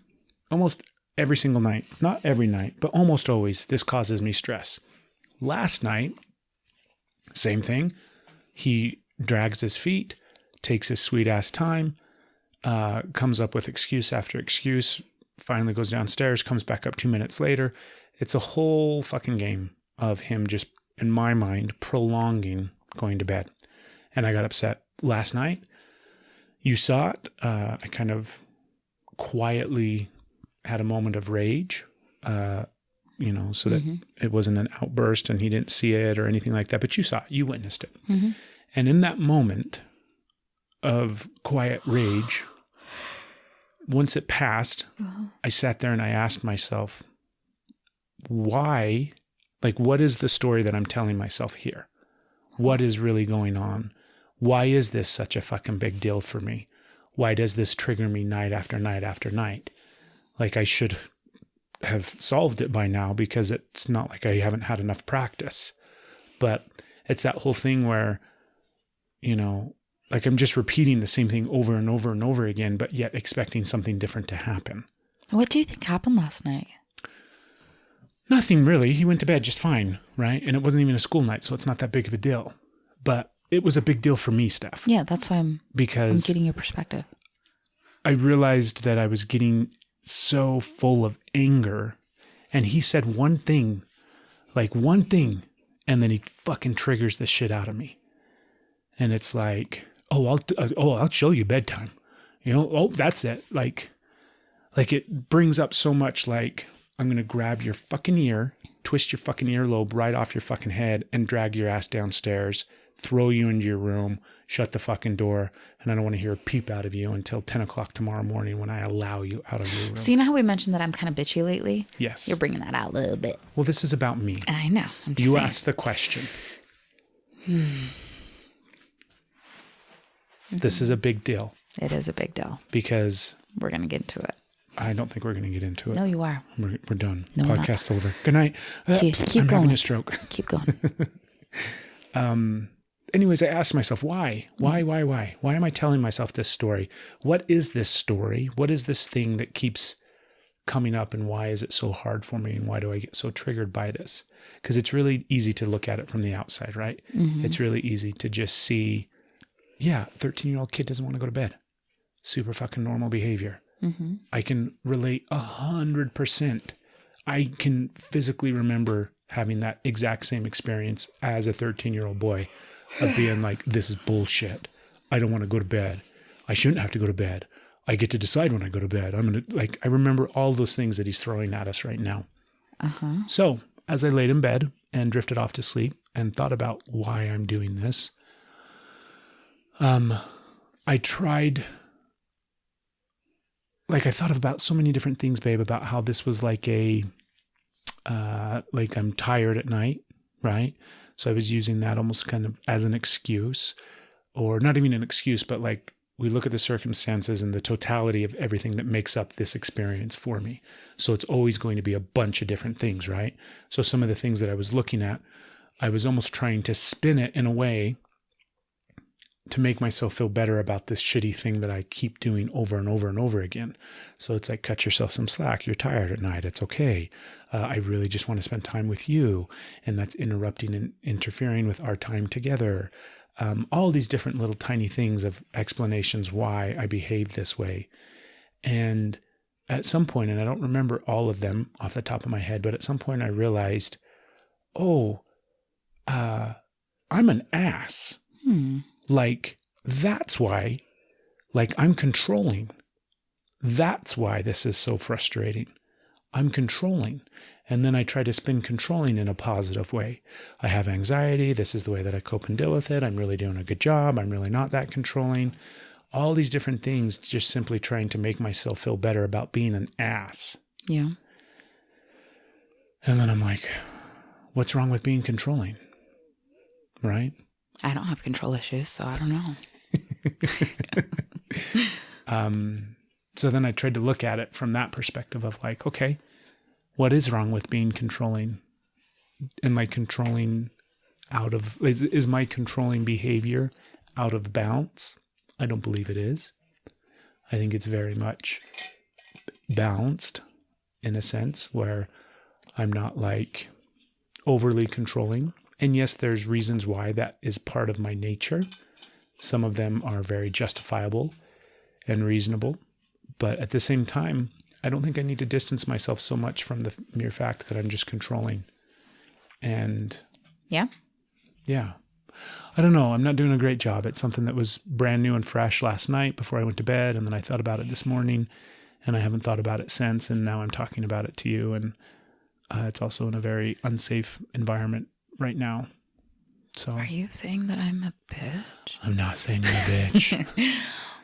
Almost every single night. Not every night, but almost always this causes me stress. Last night, same thing. He drags his feet, takes his sweet ass time, comes up with excuse after excuse, finally goes downstairs, comes back up 2 minutes later. It's a whole fucking game of him just, in my mind, prolonging going to bed. And I got upset last night. You saw it. I kind of quietly had a moment of rage, so that it wasn't an outburst and he didn't see it or anything like that. But you saw it. You witnessed it. Mm-hmm. And in that moment of quiet rage, once it passed, I sat there and I asked myself, why? Like, what is the story that I'm telling myself here? What is really going on? Why is this such a fucking big deal for me? Why does this trigger me night after night after night? Like, I should have solved it by now because it's not like I haven't had enough practice. But it's that whole thing where, like I'm just repeating the same thing over and over and over again, but yet expecting something different to happen. What do you think happened last night? Nothing really. He went to bed just fine, right? And it wasn't even a school night, so it's not that big of a deal. But it was a big deal for me, Steph. Yeah, that's why I'm getting your perspective. I realized that I was getting so full of anger, and he said one thing, and then he fucking triggers the shit out of me. And it's like, I'll show you bedtime. That's it. Like it brings up so much like, I'm going to grab your fucking ear, twist your fucking earlobe right off your fucking head and drag your ass downstairs, throw you into your room, shut the fucking door, and I don't want to hear a peep out of you until 10 o'clock tomorrow morning when I allow you out of your room. So you know how we mentioned that I'm kind of bitchy lately? Yes. You're bringing that out a little bit. Well, this is about me. I know. You asked the question. This is a big deal. It is a big deal. Because we're going to get into it. I don't think we're going to get into it. No, you are. We're done. No, podcast over. Good night. Keep I'm going. having a stroke. Keep going. Anyways, I asked myself, why? Why am I telling myself this story? What is this story? What is this thing that keeps coming up, and why is it so hard for me? And why do I get so triggered by this? Because it's really easy to look at it from the outside, right? Mm-hmm. It's really easy to just see, 13-year-old kid doesn't want to go to bed. Super fucking normal behavior. Mm-hmm. I can relate 100%. I can physically remember having that exact same experience as a 13-year-old boy of being like, this is bullshit. I don't want to go to bed. I shouldn't have to go to bed. I get to decide when I go to bed. I remember all those things that he's throwing at us right now. Uh-huh. So as I laid in bed and drifted off to sleep and thought about why I'm doing this, I tried... I thought about so many different things, babe, about how this was like I'm tired at night, right? So I was using that almost kind of as an excuse, or not even an excuse, but like we look at the circumstances and the totality of everything that makes up this experience for me. So it's always going to be a bunch of different things, right? So some of the things that I was looking at, I was almost trying to spin it in a way to make myself feel better about this shitty thing that I keep doing over and over and over again. So it's like, cut yourself some slack. You're tired at night. It's okay. I really just want to spend time with you. And that's interrupting and interfering with our time together. All these different little tiny things of explanations why I behave this way. And at some point, and I don't remember all of them off the top of my head, but at some point I realized, I'm an ass. That's why, I'm controlling. That's why this is so frustrating. I'm controlling. And then I try to spin controlling in a positive way. I have anxiety. This is the way that I cope and deal with it. I'm really doing a good job. I'm really not that controlling. All these different things, just simply trying to make myself feel better about being an ass. Yeah. And then I'm like, what's wrong with being controlling? Right? I don't have control issues, so I don't know. So then I tried to look at it from that perspective of okay, what is wrong with being controlling? Am I controlling is my controlling behavior out of bounds? I don't believe it is. I think it's very much balanced in a sense where I'm not like overly controlling. And yes, there's reasons why that is part of my nature. Some of them are very justifiable and reasonable. But at the same time, I don't think I need to distance myself so much from the mere fact that I'm just controlling. And yeah. I don't know. I'm not doing a great job. It's something that was brand new and fresh last night before I went to bed. And then I thought about it this morning and I haven't thought about it since. And now I'm talking about it to you. And it's also in a very unsafe environment right now. So are you saying that I'm a bitch? I'm not saying you're a bitch.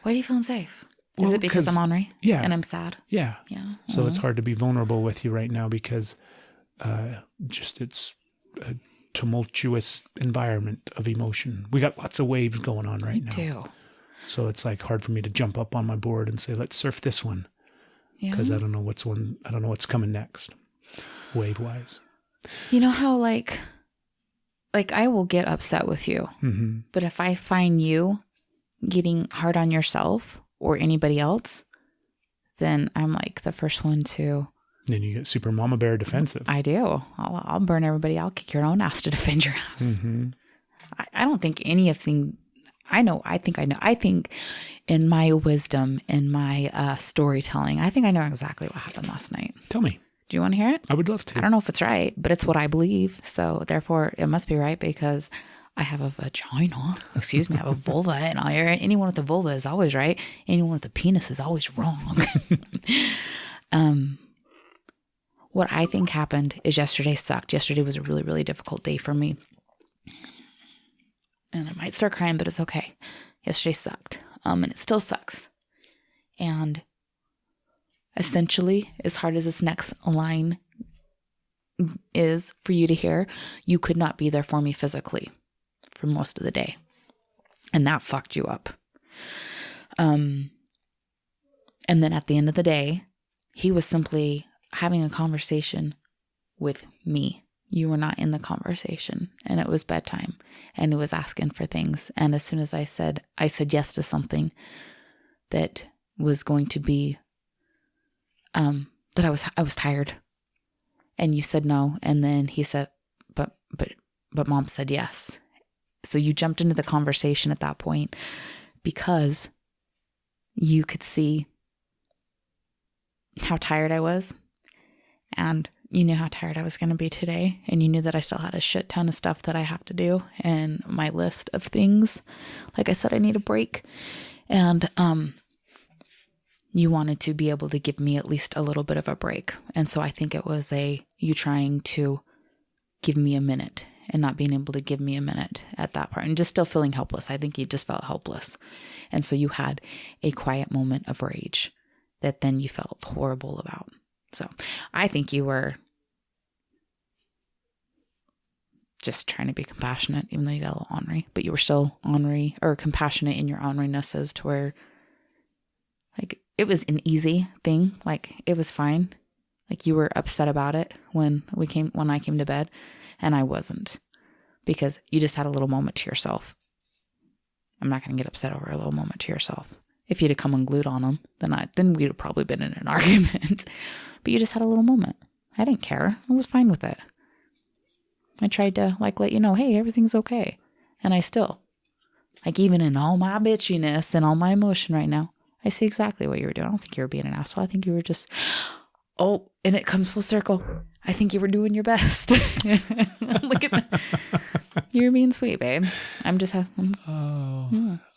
Why do you feel unsafe? Is it because I'm ornery? Yeah. And I'm sad? Yeah. So it's hard to be vulnerable with you right now because it's a tumultuous environment of emotion. We got lots of waves going on right now. We do. So it's like hard for me to jump up on my board and say, let's surf this one. Because I don't know what's coming next, wave wise. You know how like I will get upset with you, but if I find you getting hard on yourself or anybody else, then I'm like the first one to. Then you get super mama bear defensive. I do. I'll burn everybody. I'll kick your own ass to defend your ass. I don't think anything. I think in my wisdom, in my storytelling, I think I know exactly what happened last night. Tell me. Do you want to hear it? I would love to. I don't know if it's right, but it's what I believe. So therefore, it must be right because I have a vagina. Excuse me, I have a vulva. And anyone with a vulva is always right. Anyone with a penis is always wrong. What I think happened is yesterday sucked. Yesterday was a really, really difficult day for me. And I might start crying, but it's okay. Yesterday sucked. And it still sucks. And essentially, as hard as this next line is for you to hear, you could not be there for me physically for most of the day. And that fucked you up. And then at the end of the day, he was simply having a conversation with me. You were not in the conversation, and it was bedtime, and it was asking for things. And as soon as I said yes to something that was going to be, that I was tired, and you said no, and then he said, but mom said yes. So you jumped into the conversation at that point because you could see how tired I was. And you knew how tired I was going to be today. And you knew that I still had a shit ton of stuff that I have to do. And my list of things, like I said, I need a break. And you wanted to be able to give me at least a little bit of a break. And so I think it was you trying to give me a minute and not being able to give me a minute at that part. And just still feeling helpless. I think you just felt helpless. And so you had a quiet moment of rage that then you felt horrible about. So I think you were just trying to be compassionate, even though you got a little ornery, but you were still ornery or compassionate in your orneriness as to where like it was an easy thing. Like it was fine. Like you were upset about it when I came to bed, and I wasn't, because you just had a little moment to yourself. I'm not going to get upset over a little moment to yourself. If you'd have come unglued on them, then we'd have probably been in an argument. But you just had a little moment. I didn't care. I was fine with it. I tried to let you know, hey, everything's okay. And I still, even in all my bitchiness and all my emotion right now, I see exactly what you were doing. I don't think you were being an asshole. I think you were just, and it comes full circle. I think you were doing your best. Look at that. You were being sweet, babe. I'm just having.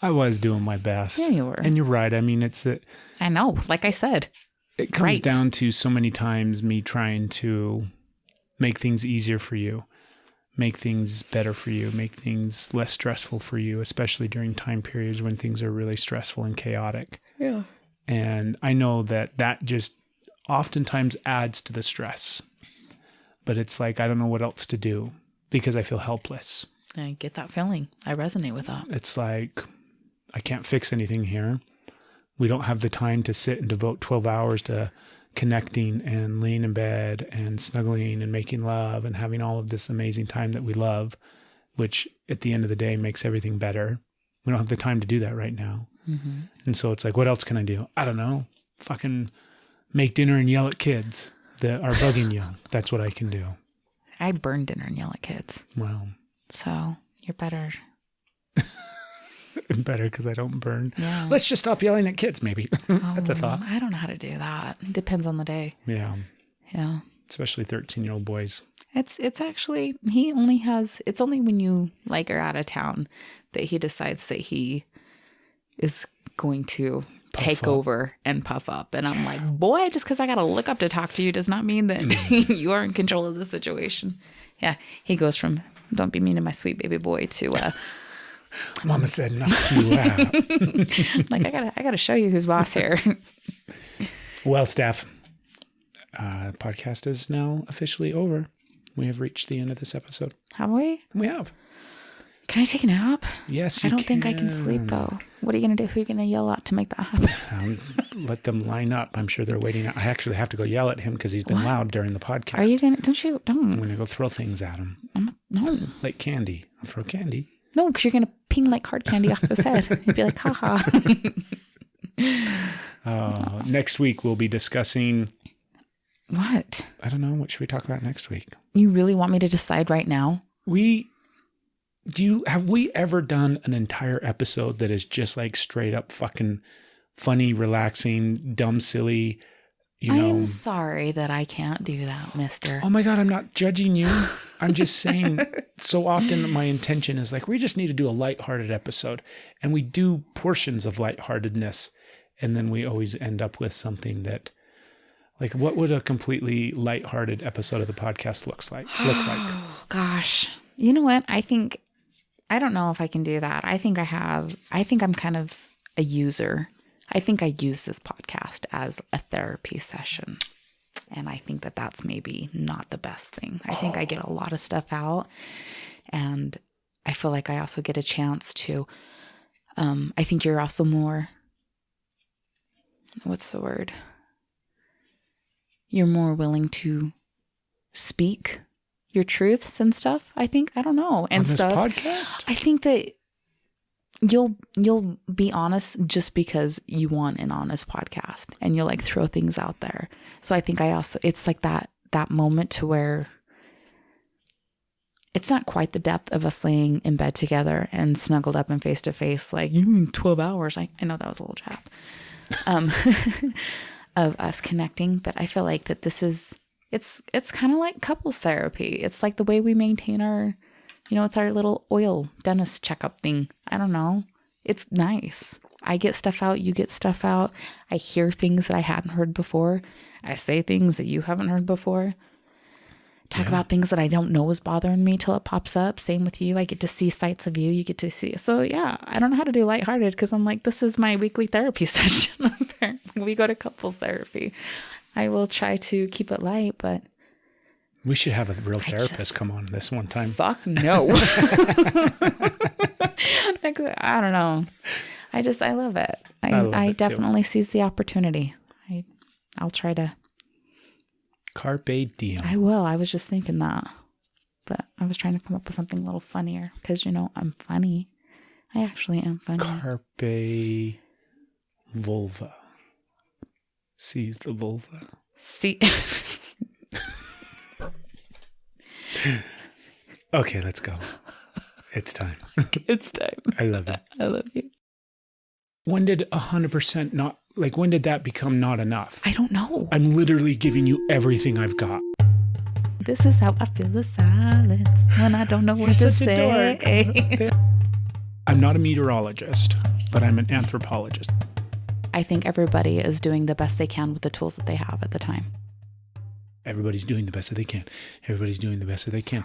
I was doing my best. Yeah, you were. And you're right. I mean, I know. Like I said. It comes down to so many times me trying to make things easier for you, make things better for you, make things less stressful for you, especially during time periods when things are really stressful and chaotic. Yeah. And I know that just oftentimes adds to the stress. But it's like, I don't know what else to do because I feel helpless. I get that feeling. I resonate with that. It's like, I can't fix anything here. We don't have the time to sit and devote 12 hours to connecting and laying in bed and snuggling and making love and having all of this amazing time that we love, which at the end of the day makes everything better. We don't have the time to do that right now. Mm-hmm. And so it's like, what else can I do? I don't know. Fucking make dinner and yell at kids that are bugging you. That's what I can do. I burn dinner and yell at kids. Well. So you're better. Better because I don't burn. Yeah. Let's just stop yelling at kids, maybe. That's a thought. I don't know how to do that. Depends on the day. Yeah. Yeah. Especially 13-year-old boys. It's actually, it's only when you like are out of town that he decides that he is going to take over and puff up. And I'm like, boy, just because I got to look up to talk to you does not mean that you are in control of the situation. Yeah. He goes from, don't be mean to my sweet baby boy to, Mama said knock you out. Like, I gotta show you who's boss here. Well, Steph, podcast is now officially over. We have reached the end of this episode. Have we? We have. Can I take a nap? Yes, you I don't think I can sleep, though. What are you going to do? Who are you going to yell at to make that happen? Let them line up. I'm sure they're waiting. I actually have to go yell at him because he's been loud during the podcast. Are you going to? Don't. I'm going to go throw things at him. No. Like candy. I'll throw candy. No, because you're going to ping like hard candy off his head. You'd be like, haha. Next week, we'll be discussing... What? I don't know. What should we talk about next week? You really want me to decide right now? Have we ever done an entire episode that is just like straight up fucking funny, relaxing, dumb, silly, I'm sorry that I can't do that, mister. Oh my God, I'm not judging you. I'm just saying so often my intention is like, we just need to do a lighthearted episode. And we do portions of lightheartedness. And then we always end up with something that, like, what would a completely lighthearted episode of the podcast look like? Oh, gosh. You know what? I don't know if I can do that. I think I'm kind of a user. I think I use this podcast as a therapy session. And I think that that's maybe not the best thing. I think I get a lot of stuff out. And I feel like I also get a chance to, I think you're also more, what's the word? You're more willing to speak your truths and stuff, I think. I don't know. And on this stuff. Podcast? I think that you'll be honest just because you want an honest podcast, and you'll like throw things out there. So I think it's like that moment to where it's not quite the depth of us laying in bed together and snuggled up and face to face, like 12 hours. I know that was a little jab, of us connecting. But I feel like that this is, it's kind of like couples therapy. It's like the way we maintain our, it's our little oil dentist checkup thing. I don't know. It's nice. I get stuff out. You get stuff out. I hear things that I hadn't heard before. I say things that you haven't heard before. Talk about things that I don't know is bothering me till it pops up. Same with you. I get to see sights of you. You get to see. So yeah, I don't know how to do lighthearted because I'm like, this is my weekly therapy session. Apparently, we go to couples therapy. I will try to keep it light, but we should have a real therapist come on this one time. Fuck no. I don't know. I love it. I definitely seize the opportunity. I'll try to. Carpe diem. I will. I was just thinking that. But I was trying to come up with something a little funnier because, I'm funny. I actually am funny. Carpe vulva. Seize the vulva. See. Okay, let's go. It's time. It's time. I love it. I love you. When did 100% not, like, when did that become not enough? I don't know. I'm literally giving you everything I've got. This is how I feel the silence when I don't know what to say. I'm not a meteorologist, but I'm an anthropologist. I think everybody is doing the best they can with the tools that they have at the time. Everybody's doing the best that they can. Everybody's doing the best that they can.